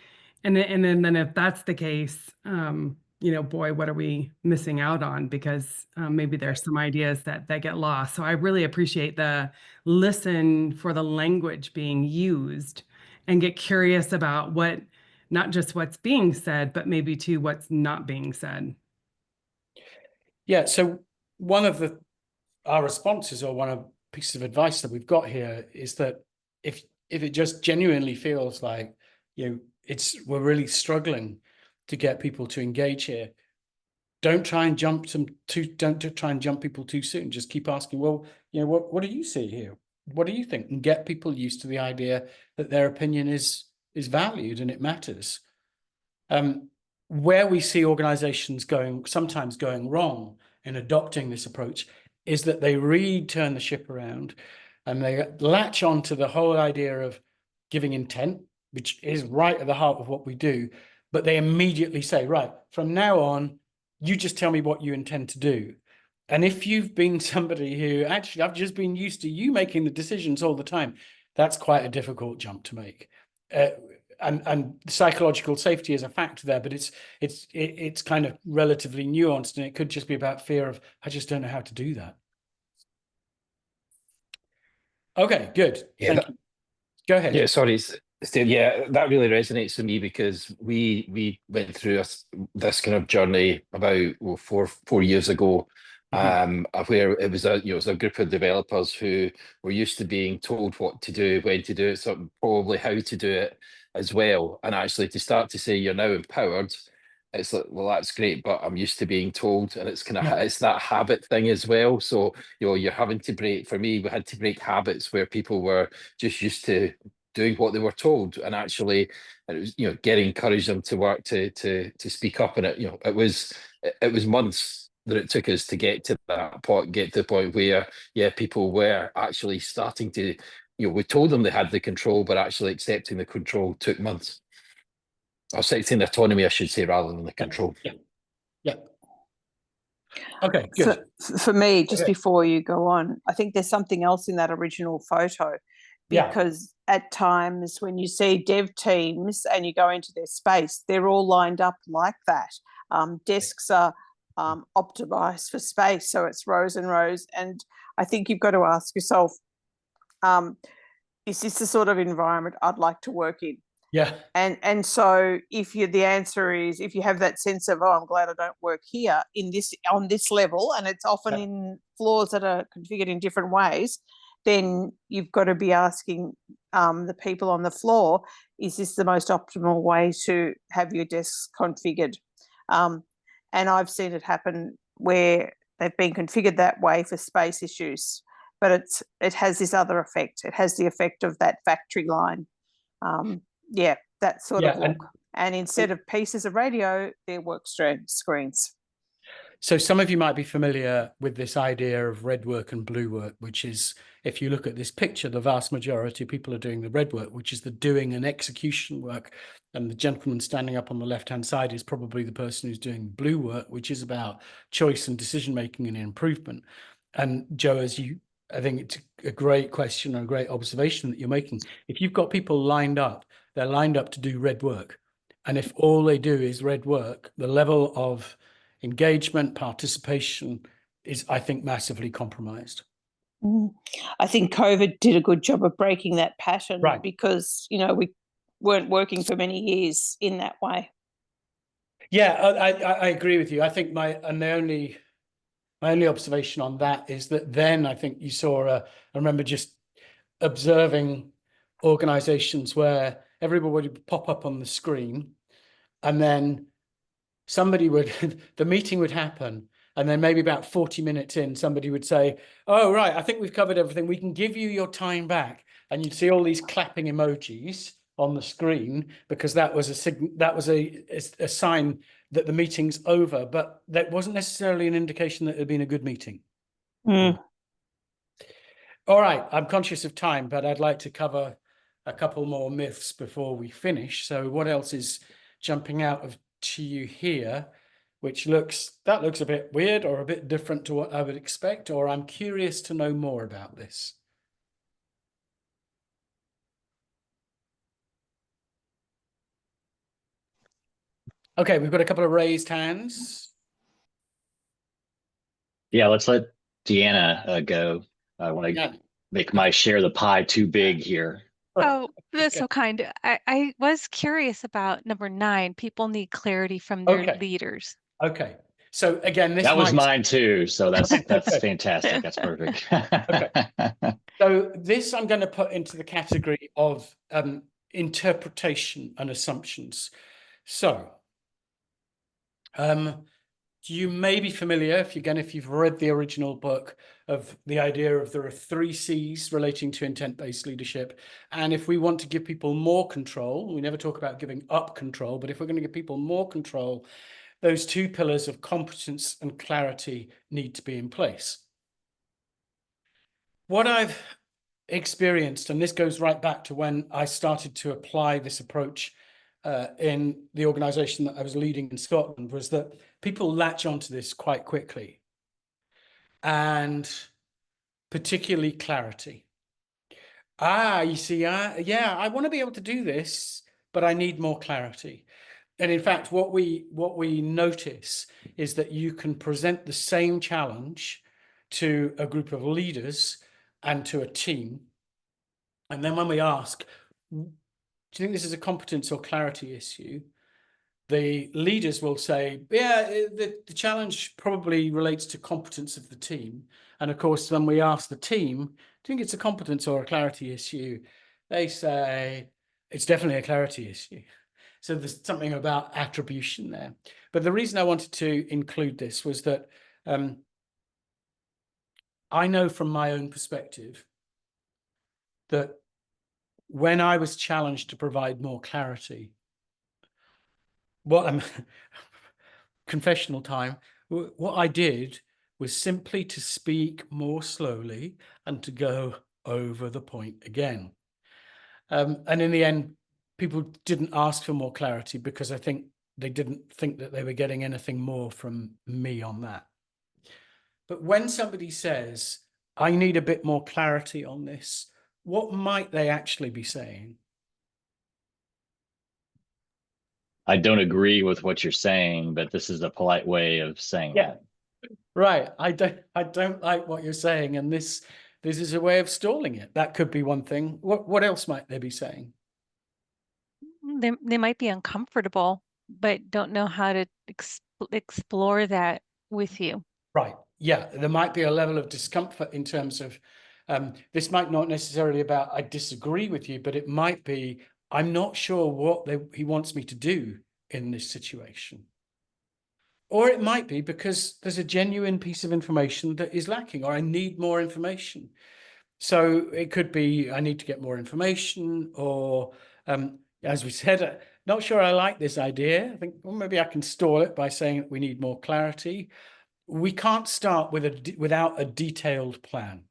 then if that's the case, boy, what are we missing out on? Because maybe there's some ideas that get lost. So I really appreciate the listen for the language being used and get curious about not just what's being said, but maybe too what's not being said. Yeah. So one of our responses, or one of the pieces of advice that we've got here, is that if it just genuinely feels like, we're really struggling to get people to engage here, don't try and jump people too soon. Just keep asking, well, what do you see here? What do you think? And get people used to the idea that their opinion is valued and it matters. Where we see organizations sometimes going wrong in adopting this approach is that they turn the ship around and they latch on to the whole idea of giving intent, which is right at the heart of what we do. But they immediately say, right, from now on, you just tell me what you intend to do. And if you've been somebody who actually, I've just been used to you making the decisions all the time, that's quite a difficult jump to make. And psychological safety is a factor there, but it's kind of relatively nuanced, and it could just be about fear of, I just don't know how to do that. Okay, good. Yeah, Thank you. Go ahead. Yeah, sorry, Steve. Yeah, that really resonates with me because we went through this kind of journey about 4 years ago, where it was a group of developers who were used to being told what to do, when to do it, so probably how to do it as well. And actually to start to say you're now empowered, it's like, well, that's great, but I'm used to being told, and it's kind of it's that habit thing as well. So you're having to break. For me, we had to break habits where people were just used to doing what they were told, and actually it was encourage them to work to speak up. And it was months that it took us to get to that point, get to the point where people were actually starting to we told them they had the control, but actually accepting the control took months. Or accepting the autonomy, I should say, rather than the control. Yeah. Okay, good. For me, just before you go on, I think there's something else in that original photo, because at times when you see dev teams and you go into their space, they're all lined up like that. Desks are optimized for space, so it's rows and rows. And I think you've got to ask yourself, is this the sort of environment I'd like to work in? Yeah. And so the answer is, if you have that sense of, oh, I'm glad I don't work here on this level, and it's often in floors that are configured in different ways, then you've got to be asking the people on the floor, is this the most optimal way to have your desks configured? And I've seen it happen where they've been configured that way for space issues, but it has this other effect. It has the effect of that factory line. That sort of look. And instead of pieces of radio, they're work screens. So some of you might be familiar with this idea of red work and blue work, which is, if you look at this picture, the vast majority of people are doing the red work, which is the doing and execution work. And the gentleman standing up on the left-hand side is probably the person who's doing blue work, which is about choice and decision-making and improvement. And Joe, I think it's a great question and a great observation that you're making. If you've got people lined up, they're lined up to do red work. And if all they do is red work, the level of engagement, participation is, I think, massively compromised. I think COVID did a good job of breaking that pattern, right? Because, we weren't working for many years in that way. Yeah, I agree with you. I think my only observation on that is that then I think you saw I remember just observing organizations where everybody would pop up on the screen, and then somebody the meeting would happen, and then maybe about 40 minutes in, somebody would say, "Oh, right, I think we've covered everything. We can give you your time back." And you'd see all these clapping emojis on the screen, because that was a sign that the meeting's over, but that wasn't necessarily an indication that it had been a good meeting. All right, I'm conscious of time, but I'd like to cover a couple more myths before we finish. So what else is jumping out to you here, which looks a bit weird or a bit different to what I would expect, or I'm curious to know more about this? Okay, we've got a couple of raised hands. Yeah, let's let Deanna go. I want to make my share of the pie too big here. Oh, that's so kind. I was curious about number 9. People need clarity from their leaders. Okay. So again, that was mine too. So that's fantastic. That's perfect. Okay. So this I'm going to put into the category of interpretation and assumptions. So you may be familiar, if you've read the original book, of the idea of there are 3 C's relating to intent-based leadership. And if we want to give people more control, we never talk about giving up control, but if we're going to give people more control, those 2 pillars of competence and clarity need to be in place. What I've experienced, and this goes right back to when I started to apply this approach in the organization that I was leading in Scotland, was that people latch onto this quite quickly, and particularly clarity. You see, yeah, I want to be able to do this, but I need more clarity. And in fact, what we notice is that you can present the same challenge to a group of leaders and to a team. And then when we ask, do you think this is a competence or clarity issue? The leaders will say, yeah, the challenge probably relates to competence of the team. And of course, when we ask the team, do you think it's a competence or a clarity issue? They say, it's definitely a clarity issue. So there's something about attribution there. But the reason I wanted to include this was that I know from my own perspective that when I was challenged to provide more clarity, confessional time, what I did was simply to speak more slowly and to go over the point again. And in the end, people didn't ask for more clarity because I think they didn't think that they were getting anything more from me on that. But when somebody says, I need a bit more clarity on this, what might they actually be saying? I don't agree with what you're saying, but this is a polite way of saying that. Right. I don't like what you're saying, and this is a way of stalling it. That could be one thing. What else might they be saying? They might be uncomfortable, but don't know how to explore that with you. Right. Yeah. There might be a level of discomfort in terms of this might not necessarily about I disagree with you, but it might be I'm not sure what he wants me to do in this situation. Or it might be because there's a genuine piece of information that is lacking, or I need more information. So it could be I need to get more information, or as we said, not sure I like this idea. I think, well, maybe I can stall it by saying we need more clarity. we can't start with without a detailed plan.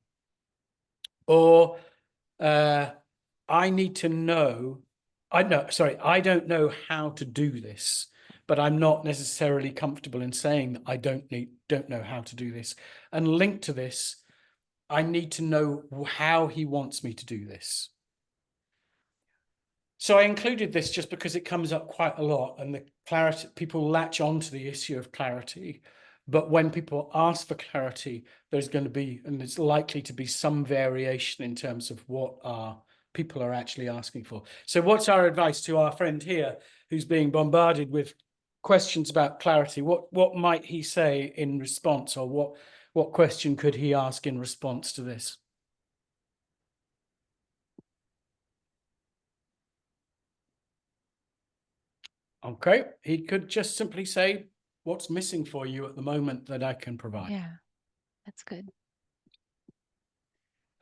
Or I need to know, I don't know how to do this, but I'm not necessarily comfortable in saying that I don't know how to do this. And linked to this, I need to know how he wants me to do this. So I included this just because it comes up quite a lot, and the clarity, people latch onto the issue of clarity. But when people ask for clarity, there's going to be, and it's likely to be, some variation in terms of what our people are actually asking for. So what's our advice to our friend here who's being bombarded with questions about clarity? What might he say in response, or what question could he ask in response to this? Okay, he could just simply say, what's missing for you at the moment that I can provide? Yeah, that's good.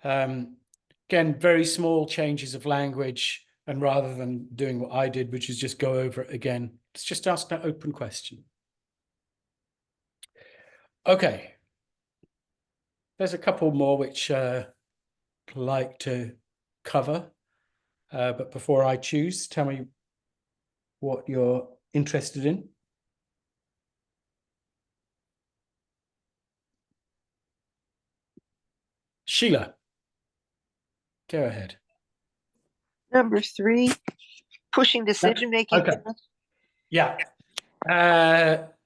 Again, very small changes of language, and rather than doing what I did, which is just go over it again, let's just ask that open question. Okay, there's a couple more which I'd like to cover, but before I choose, tell me what you're interested in. Sheila, go ahead. Number 3, pushing decision-making. Okay. Yeah,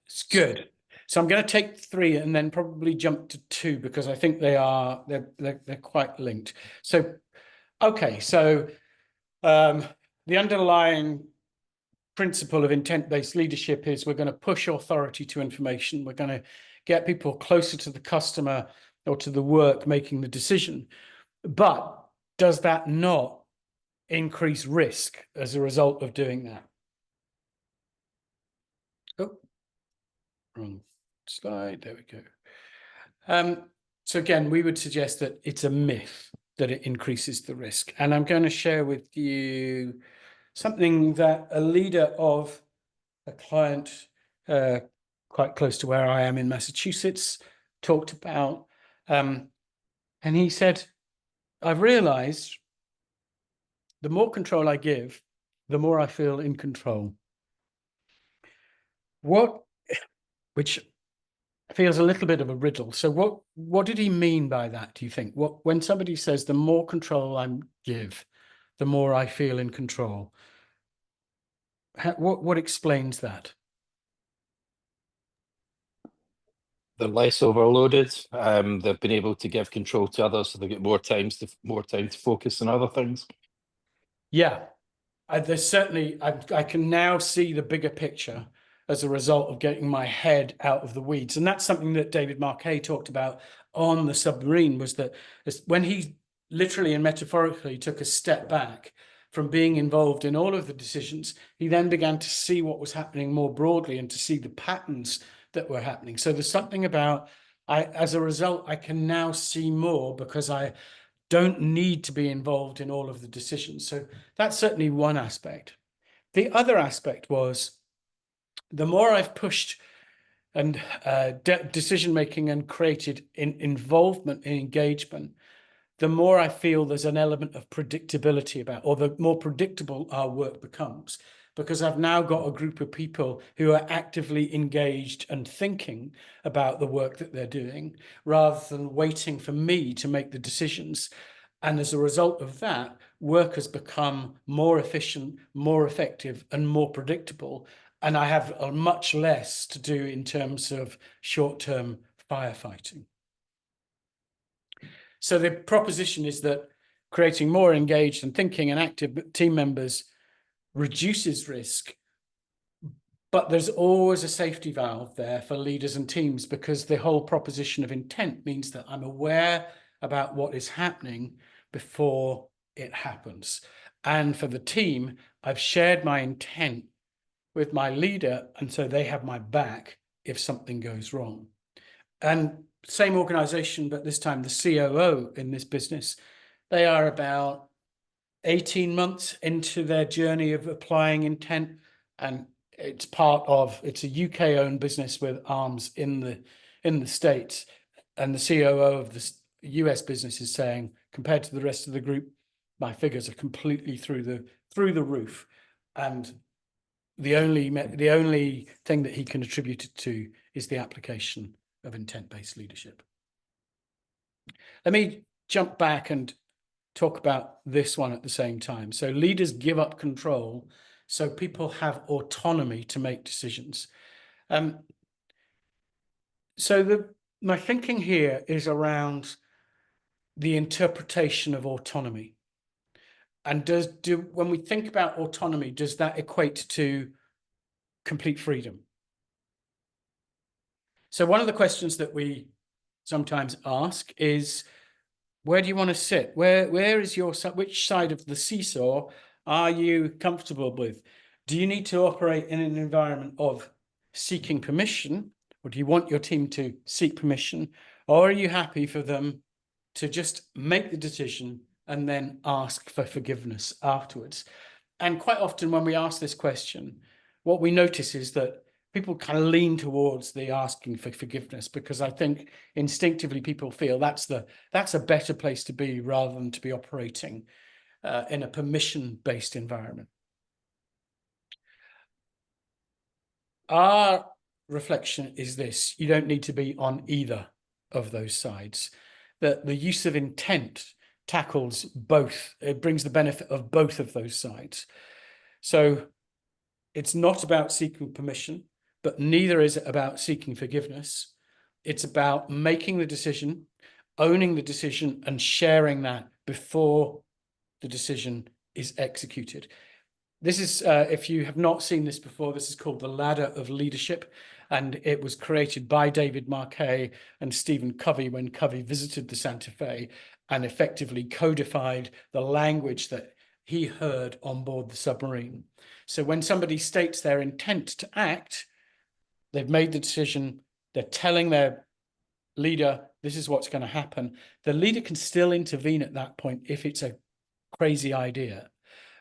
it's good. So I'm going to take 3 and then probably jump to 2 because I think they're quite linked. So, okay, so the underlying principle of intent-based leadership is we're going to push authority to information. We're going to get people closer to the customer or to the work making the decision. But does that not increase risk as a result of doing that? Oh, wrong slide. There we go. So again, we would suggest that it's a myth that it increases the risk. And I'm going to share with you something that a leader of a client quite close to where I am in Massachusetts talked about. And he said, I've realized the more control I give, the more I feel in control. Which feels a little bit of a riddle. So what did he mean by that, do you think? When somebody says the more control I give, the more I feel in control, what explains that? They're less overloaded. They've been able to give control to others, so they get more time to focus on other things. Yeah, there's certainly, I can now see the bigger picture as a result of getting my head out of the weeds. And that's something that David Marquet talked about on the submarine, was that when he literally and metaphorically took a step back from being involved in all of the decisions, he then began to see what was happening more broadly and to see the patterns that were happening. So there's something about, as a result, I can now see more because I don't need to be involved in all of the decisions. So that's certainly one aspect. The other aspect was, the more I've pushed and decision-making and created involvement and engagement, the more I feel there's an element of predictability about, or the more predictable our work becomes, because I've now got a group of people who are actively engaged and thinking about the work that they're doing, rather than waiting for me to make the decisions. And as a result of that, work has become more efficient, more effective, and more predictable. And I have much less to do in terms of short-term firefighting. So the proposition is that creating more engaged and thinking and active team members reduces risk, but there's always a safety valve there for leaders and teams, because the whole proposition of intent means that I'm aware about what is happening before it happens. And for the team, I've shared my intent with my leader, and so they have my back if something goes wrong. And same organization, but this time the COO in this business, they are about 18 months into their journey of applying intent, and it's a UK-owned business with arms in the in the States, and the COO of the US business is saying, compared to the rest of the group, my figures are completely through the roof. And the only thing that he can attribute it to is the application of intent-based leadership. Let me jump back and talk about this one at the same time. So leaders give up control so people have autonomy to make decisions. So my thinking here is around the interpretation of autonomy. And when we think about autonomy, does that equate to complete freedom? So one of the questions that we sometimes ask is, where do you want to sit? Where is which side of the seesaw are you comfortable with? Do you need to operate in an environment of seeking permission, or do you want your team to seek permission, or are you happy for them to just make the decision and then ask for forgiveness afterwards? And quite often when we ask this question, what we notice is that people kind of lean towards the asking for forgiveness, because I think instinctively people feel that's a better place to be, rather than to be operating in a permission-based environment. Our reflection is this: you don't need to be on either of those sides. That the use of intent tackles both. It brings the benefit of both of those sides. So it's not about seeking permission, but neither is it about seeking forgiveness. It's about making the decision, owning the decision, and sharing that before the decision is executed. This is, if you have not seen this before, this is called the Ladder of Leadership, and it was created by David Marquet and Stephen Covey when Covey visited the Santa Fe and effectively codified the language that he heard on board the submarine. So when somebody states their intent to act, they've made the decision, they're telling their leader, this is what's going to happen. The leader can still intervene at that point if it's a crazy idea.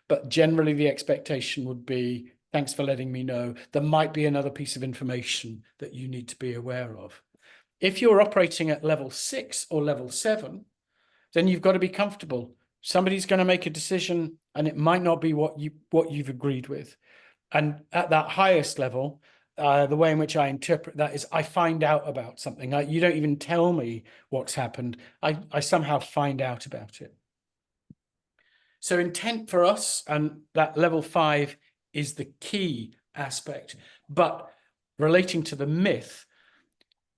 But generally the expectation would be, thanks for letting me know. There might be another piece of information that you need to be aware of. If you're operating at level 6 or level 7, then you've got to be comfortable. Somebody's going to make a decision and it might not be what you've agreed with. And at that highest level, the way in which I interpret that is I find out about something. You don't even tell me what's happened. I somehow find out about it. So intent for us, and that level 5 is the key aspect. But relating to the myth,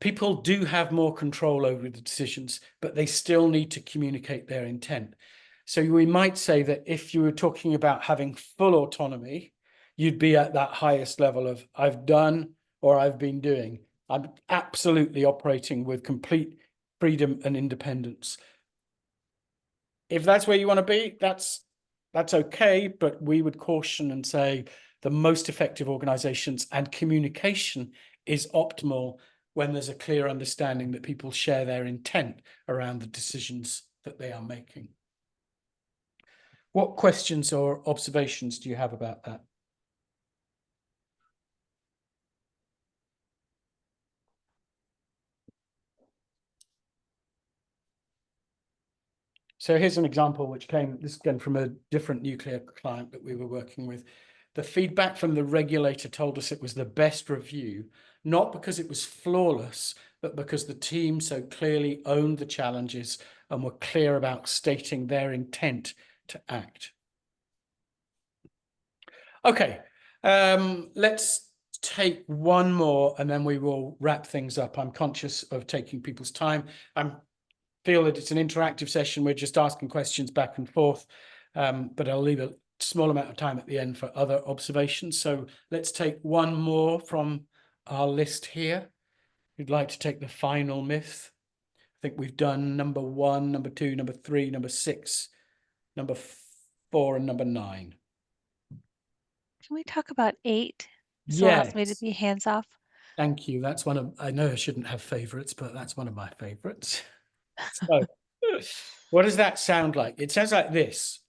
people do have more control over the decisions, but they still need to communicate their intent. So we might say that if you were talking about having full autonomy, you'd be at that highest level of I've done or I've been doing. I'm absolutely operating with complete freedom and independence. If that's where you want to be, that's okay, but we would caution and say the most effective organizations and communication is optimal when there's a clear understanding that people share their intent around the decisions that they are making. What questions or observations do you have about that? So here's an example which this came from a different nuclear client that we were working with. The feedback from the regulator told us it was the best review, not because it was flawless, but because the team so clearly owned the challenges and were clear about stating their intent to act. Okay, let's take one more and then we will wrap things up. I'm conscious of taking people's time. I feel that it's an interactive session. We're just asking questions back and forth, but I'll leave a small amount of time at the end for other observations. So let's take one more from our list here. Who'd like to take the final myth? I think we've done number 1, number 2, number 3, number 6, number 4, and number 9. Can we talk about 8? Yes. Allows me to be hands off. Thank you. That's one of, I know I shouldn't have favorites, but that's one of my favorites. So what does that sound like? It sounds like this.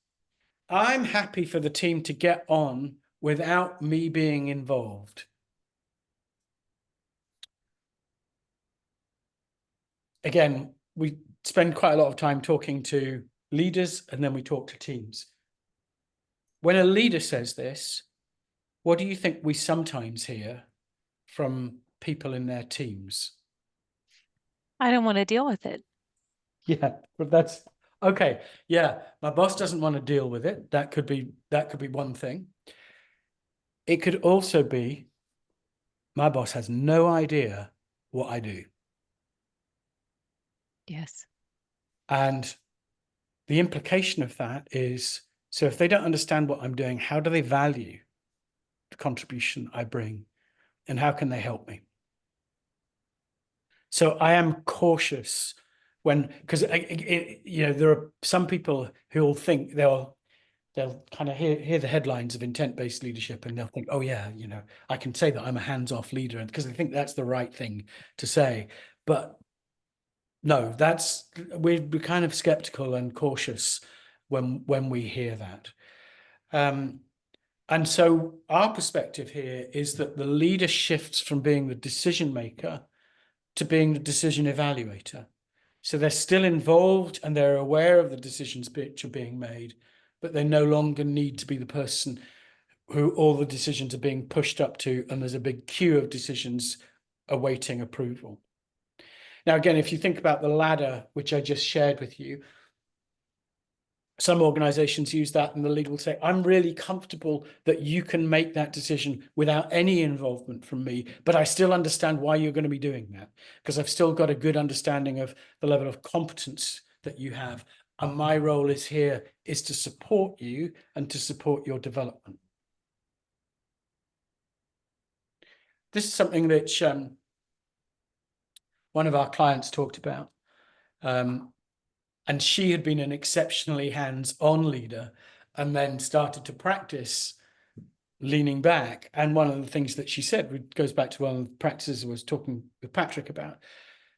I'm happy for the team to get on without me being involved. again, we spend quite a lot of time talking to leaders, and then we talk to teams. When a leader says this, what do you think we sometimes hear from people in their teams? I don't want to deal with it. Yeah, but that's okay. Yeah, my boss doesn't want to deal with it. That could be one thing. It could also be my boss has no idea what I do. Yes. And the implication of that is, so if they don't understand what I'm doing, how do they value the contribution I bring, and how can they help me? So I am cautious because there are some people who will think they'll kind of hear the headlines of intent-based leadership, and they'll think, oh yeah, I can say that I'm a hands-off leader, and because they think that's the right thing to say. But no, we're kind of skeptical and cautious when we hear that. And so our perspective here is that the leader shifts from being the decision maker to being the decision evaluator. So they're still involved and they're aware of the decisions which are being made, but they no longer need to be the person who all the decisions are being pushed up to, and there's a big queue of decisions awaiting approval. Now, again, if you think about the ladder, which I just shared with you, some organizations use that, and the leader will say, I'm really comfortable that you can make that decision without any involvement from me, but I still understand why you're going to be doing that, because I've still got a good understanding of the level of competence that you have. And my role is to support you and to support your development. This is something that one of our clients talked about. And she had been an exceptionally hands-on leader and then started to practice leaning back. And one of the things that she said, goes back to one of the practices I was talking with Patrick about.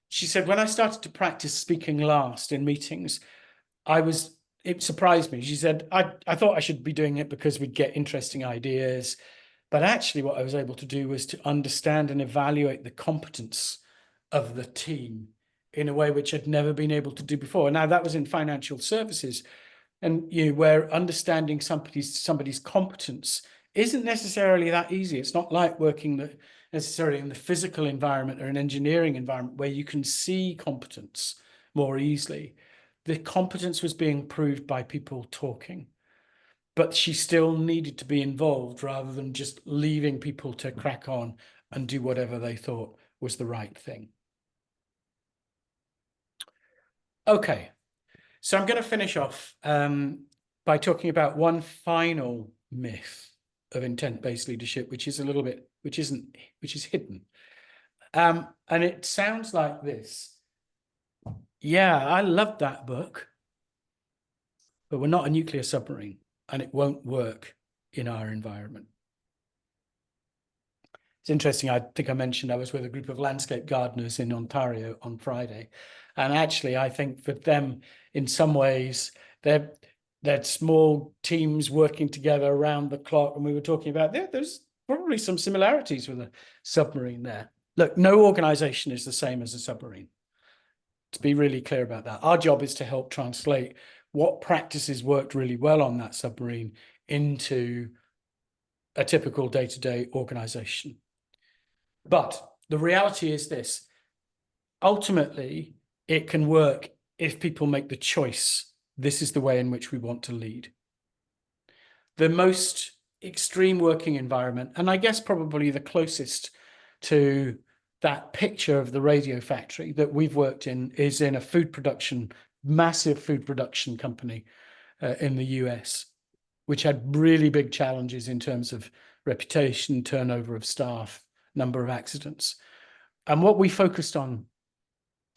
She said, when I started to practice speaking last in meetings, it surprised me. She said, I thought I should be doing it because we'd get interesting ideas. But actually what I was able to do was to understand and evaluate the competence of the team in a way which I'd never been able to do before. Now, that was in financial services, and where understanding somebody's competence isn't necessarily that easy. It's not like working necessarily in the physical environment or an engineering environment where you can see competence more easily. The competence was being proved by people talking, but she still needed to be involved rather than just leaving people to crack on and do whatever they thought was the right thing. Okay, so I'm going to finish off by talking about one final myth of intent-based leadership, which is hidden. And it sounds like this. Yeah, I loved that book, but we're not a nuclear submarine, and it won't work in our environment. It's interesting. I think I mentioned I was with a group of landscape gardeners in Ontario on Friday. And actually, I think for them, in some ways, they're small teams working together around the clock. And we were talking about there's probably some similarities with a submarine there. Look, no organization is the same as a submarine. To be really clear about that. Our job is to help translate what practices worked really well on that submarine into a typical day-to-day organization. But the reality is this: ultimately, it can work if people make the choice. This is the way in which we want to lead. The most extreme working environment, and I guess probably the closest to that picture of the radio factory that we've worked in, is in a massive food production company in the US, which had really big challenges in terms of reputation, turnover of staff, number of accidents. And what we focused on,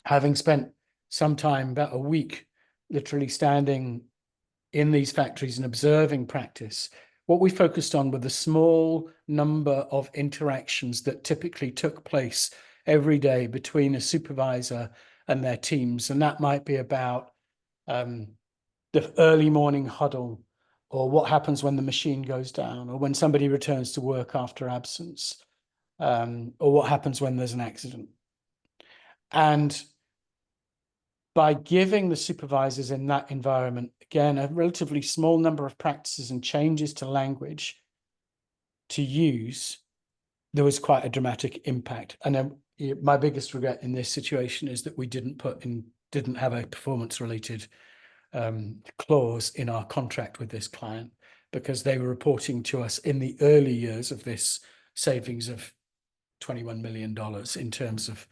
having spent some time, about a week, literally standing in these factories and observing practice, what we focused on were the small number of interactions that typically took place every day between a supervisor and their teams. And that might be about the early morning huddle, or what happens when the machine goes down, or when somebody returns to work after absence, or what happens when there's an accident. And by giving the supervisors in that environment, again, a relatively small number of practices and changes to language to use, there was quite a dramatic impact. And then my biggest regret in this situation is that we didn't have a performance-related clause in our contract with this client, because they were reporting to us in the early years of this savings of $21 million in terms of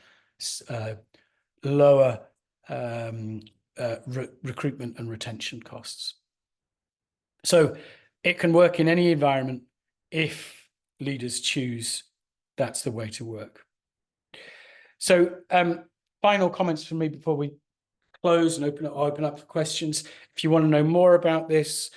lower recruitment and retention costs. So it can work in any environment if leaders choose that's the way to work. So final comments from me before we close and open up for questions. If you want to know more about this,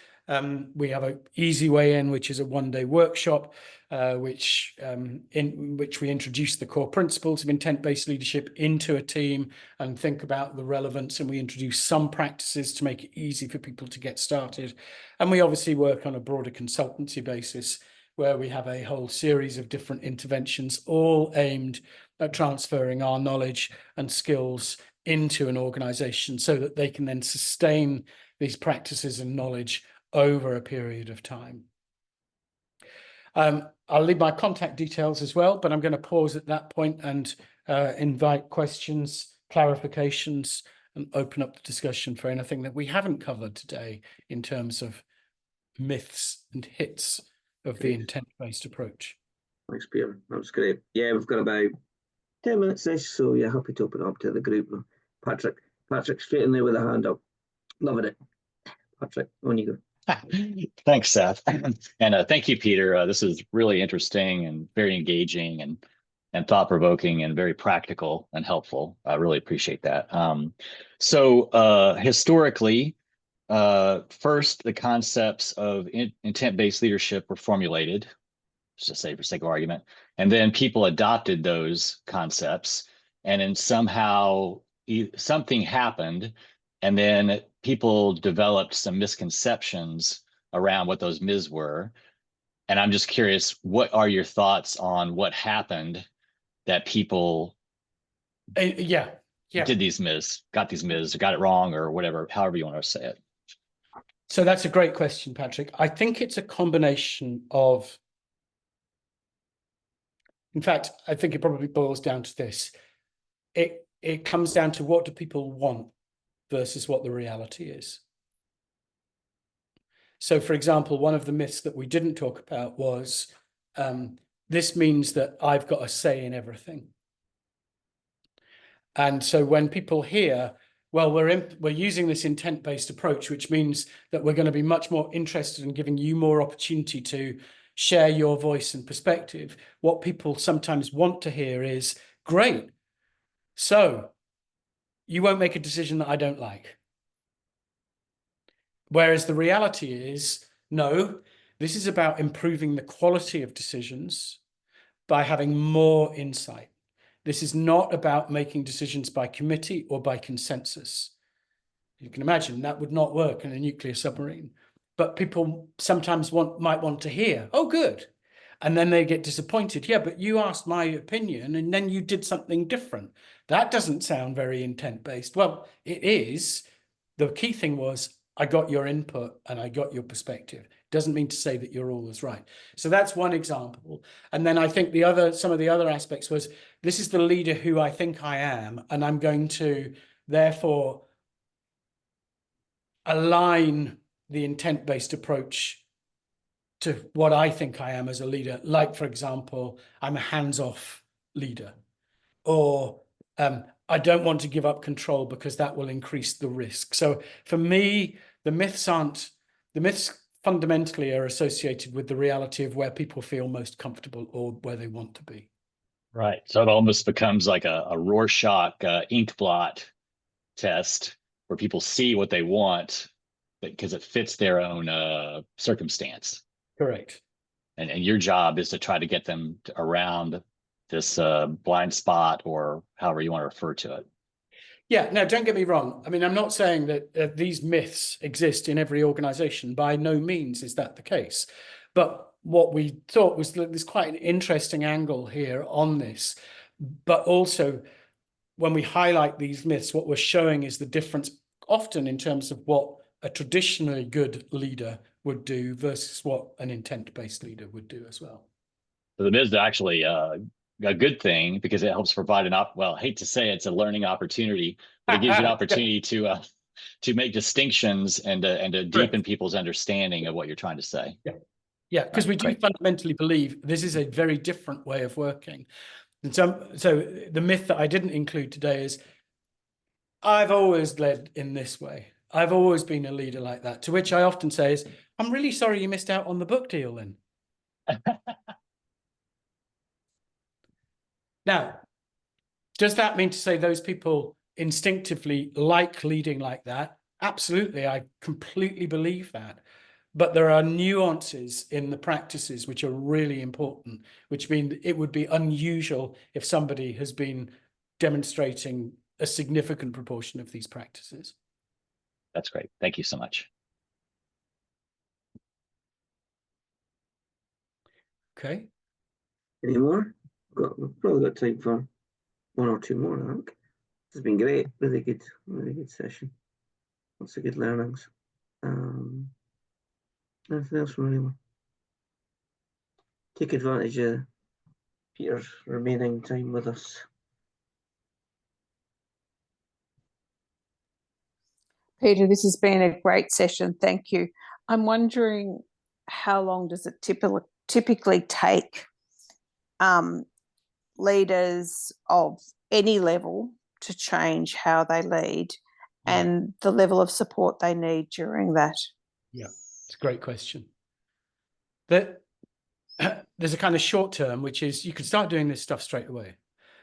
we have an easy way in, which is a one-day workshop, in which we introduce the core principles of intent-based leadership into a team and think about the relevance, and we introduce some practices to make it easy for people to get started. And we obviously work on a broader consultancy basis, where we have a whole series of different interventions, all aimed at transferring our knowledge and skills into an organization so that they can then sustain these practices and knowledge over a period of time. I'll leave my contact details as well, but I'm going to pause at that point and invite questions, clarifications, and open up the discussion for anything that we haven't covered today in terms of myths and hits of the intent-based approach. Thanks, Peter. That was great. Yeah, we've got about 10 minutes-ish, so yeah, happy to open it up to the group. Patrick, straight in there with a hand up. Loving it. Patrick, on you go. Thanks, Seth. And thank you, Peter. This is really interesting and very engaging and thought-provoking and very practical and helpful. I really appreciate that. So historically, first, the concepts of intent-based leadership were formulated, just say for sake of argument, and then people adopted those concepts, and then somehow something happened, and then people developed some misconceptions around what those myths were. And I'm just curious, what are your thoughts on what happened that people did these myths, got these myths, or got it wrong, or whatever, however you want to say it? So that's a great question, Patrick. I think it's a combination of, in fact, I think it probably boils down to this. It comes down to, what do people want versus what the reality is. So, for example, one of the myths that we didn't talk about was, this means that I've got a say in everything. And so when people hear, well, we're using this intent-based approach, which means that we're going to be much more interested in giving you more opportunity to share your voice and perspective, what people sometimes want to hear is, great, so you won't make a decision that I don't like. Whereas the reality is, no, this is about improving the quality of decisions by having more insight. This is not about making decisions by committee or by consensus. You can imagine that would not work in a nuclear submarine. But people sometimes might want to hear, oh, good. And then they get disappointed. Yeah, but you asked my opinion and then you did something different. That doesn't sound very intent-based. Well, it is. The key thing was, I got your input and I got your perspective. Doesn't mean to say that you're always right. So that's one example. And then I think some of the other aspects was, this is the leader who I think I am, and I'm going to therefore align the intent-based approach to what I think I am as a leader. Like, for example, I'm a hands-off leader, or I don't want to give up control because that will increase the risk. So for me, the myths fundamentally are associated with the reality of where people feel most comfortable or where they want to be. Right. So it almost becomes like a Rorschach ink blot test where people see what they want because it fits their own circumstance. Correct. And your job is to try to get them around this blind spot, or however you want to refer to it. Yeah, no, don't get me wrong. I mean, I'm not saying that these myths exist in every organization. By no means is that the case. But what we thought was that there's quite an interesting angle here on this. But also, when we highlight these myths, what we're showing is the difference often in terms of what a traditionally good leader would do versus what an intent-based leader would do as well. So the myth is actually a good thing because it helps provide well, I hate to say it's a learning opportunity, but it gives you an opportunity to make distinctions and to deepen people's understanding of what you're trying to say. Yeah, because we do fundamentally believe this is a very different way of working. And so the myth that I didn't include today is, I've always led in this way. I've always been a leader like that. To which I often say is, I'm really sorry you missed out on the book deal then. Now, does that mean to say those people instinctively like leading like that? Absolutely, I completely believe that. But there are nuances in the practices which are really important, which mean it would be unusual if somebody has been demonstrating a significant proportion of these practices. That's great. Thank you so much. Okay. Any more? We've probably got time for one or two more, I think. This has been great. Really good session. Lots of good learnings. Anything else from anyone? Take advantage of Peter's remaining time with us. Peter, this has been a great session. Thank you. I'm wondering, how long does it typically take leaders of any level to change how they lead and the level of support they need during that? Yeah, it's a great question. There's a kind of short term, which is you can start doing this stuff straight away.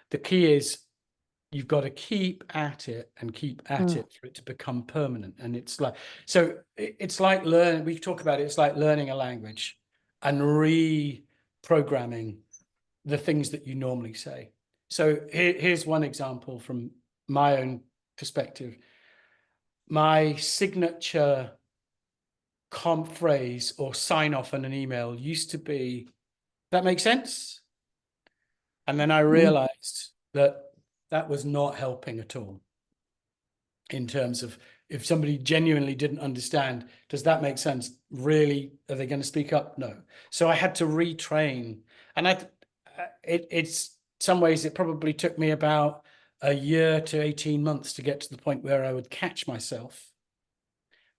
The key is you've got to keep at it and keep at it for it to become permanent. And it's like, so it's like learning, we talk about it, it's like learning a language and reprogramming the things that you normally say. So here's one example from my own perspective. My signature phrase or sign off on an email used to be, "That makes sense?" And then I realized that that was not helping at all in terms of, if somebody genuinely didn't understand, does that make sense? Really, are they going to speak up? No. So I had to retrain. And it's some ways it probably took me about a year to 18 months to get to the point where I would catch myself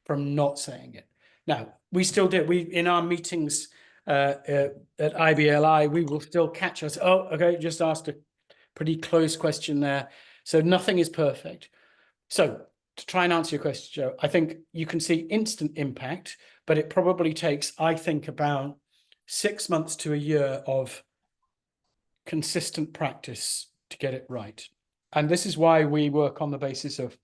from not saying it. Now, we still do. In our meetings at IBLI, we will still catch us. Oh, okay, just asked a pretty close question there. So nothing is perfect. So to try and answer your question, Joe, I think you can see instant impact, but it probably takes, I think, about 6 months to a year of consistent practice to get it right. And this is why we work on the basis of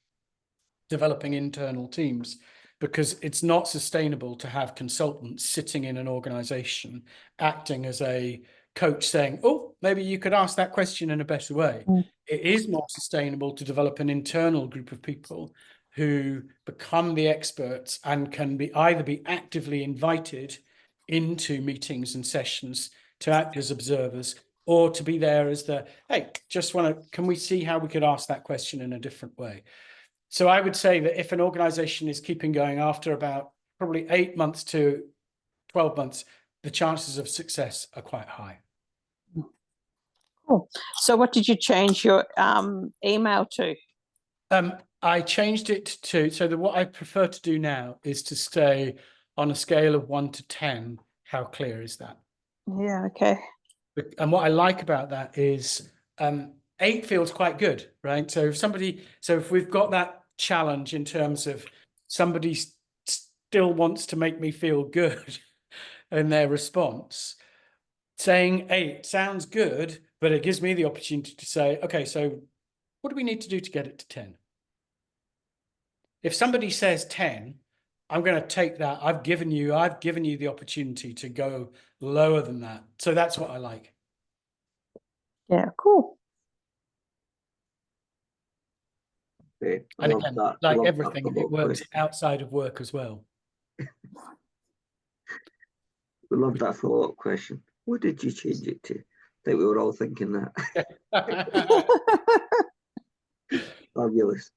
developing internal teams, because it's not sustainable to have consultants sitting in an organization acting as a coach saying, oh, maybe you could ask that question in a better way. It is more sustainable to develop an internal group of people who become the experts and can either be actively invited into meetings and sessions to act as observers, or to be there as hey, can we see how we could ask that question in a different way? So I would say that if an organization is keeping going, after about probably 8 months to 12 months, the chances of success are quite high. Cool. So what did you change your email to? I changed it to, what I prefer to do now is to stay on a scale of 1 to 10. How clear is that? Yeah, okay. And what I like about that is 8 feels quite good, right? So if we've got that challenge in terms of somebody still wants to make me feel good in their response, saying 8 sounds good, but it gives me the opportunity to say, okay, so what do we need to do to get it to 10? If somebody says 10, I'm going to take that. I've given you the opportunity to go lower than that. So that's what I like. Yeah, cool. Okay. And again, like everything, it works outside of work as well. We love that follow-up question. What did you change it to? I think we were all thinking that. Fabulous.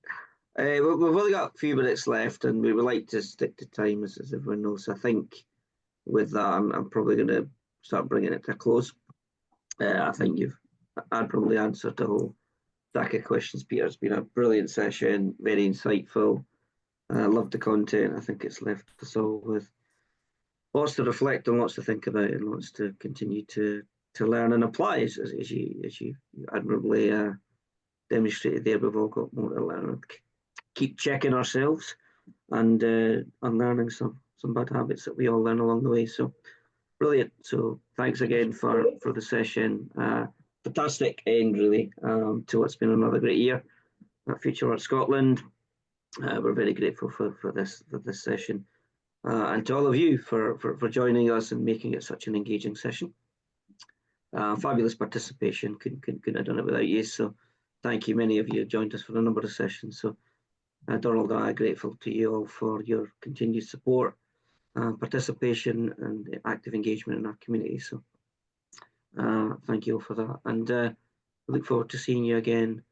We've only got a few minutes left, and we would like to stick to time, as everyone knows. I think with that, I'm probably going to start bringing it to a close. I think I'd probably answered a whole stack of questions, Peter. It's been a brilliant session, very insightful. I love the content. I think it's left us all with lots to reflect on, lots to think about, and lots to continue to learn and apply, as you admirably demonstrated there. We've all got more to learn. Keep checking ourselves and unlearning some bad habits that we all learn along the way. So brilliant. So thanks again for the session. Fantastic end, really, to what's been another great year at Future Art Scotland. We're very grateful for this session, and to all of you for joining us and making it such an engaging session. Fabulous participation. Couldn't have done it without you. So thank you. Many of you joined us for a number of sessions. So Donald and I are grateful to you all for your continued support, participation, and active engagement in our community. So thank you all for that, and we look forward to seeing you again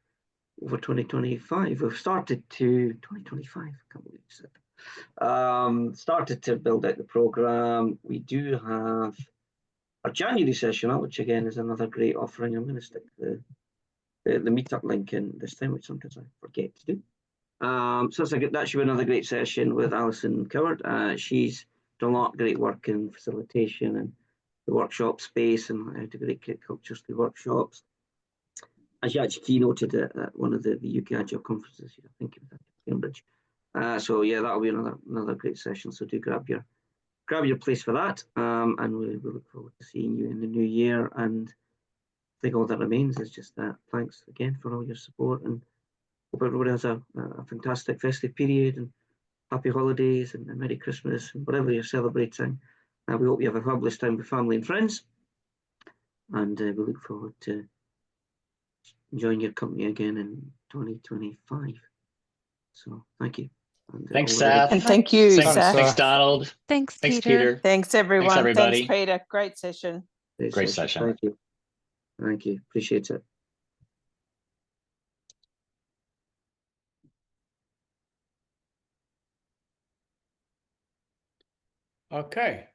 over 2025. We've started to 2025. I can't believe it. Started to build out the program. We do have our January session out, which again is another great offering. I'm going to stick the meetup link in this time, which sometimes I forget to do. So that should be another great session with Alison Coward. She's done a lot of great work in facilitation and the workshop space, and how to create cultures through workshops. And she actually keynoted at one of the UK Agile conferences. I think it was at Cambridge. So yeah, that'll be another great session. So do grab your place for that, and we look forward to seeing you in the new year. And I think all that remains is just thanks again for all your support, and hope everybody has a fantastic festive period, and happy holidays, and a Merry Christmas, and whatever you're celebrating. We hope you have a fabulous time with family and friends, and we look forward to enjoying your company again in 2025. So thank you. And, thanks, Seth. And thank you, Seth. Thanks, Donald. Thanks, Thanks, Peter. Thanks, everyone. Thanks, everybody. Thanks, Peter. Great session. Great session. Thank you. Thank you. Appreciate it. Okay.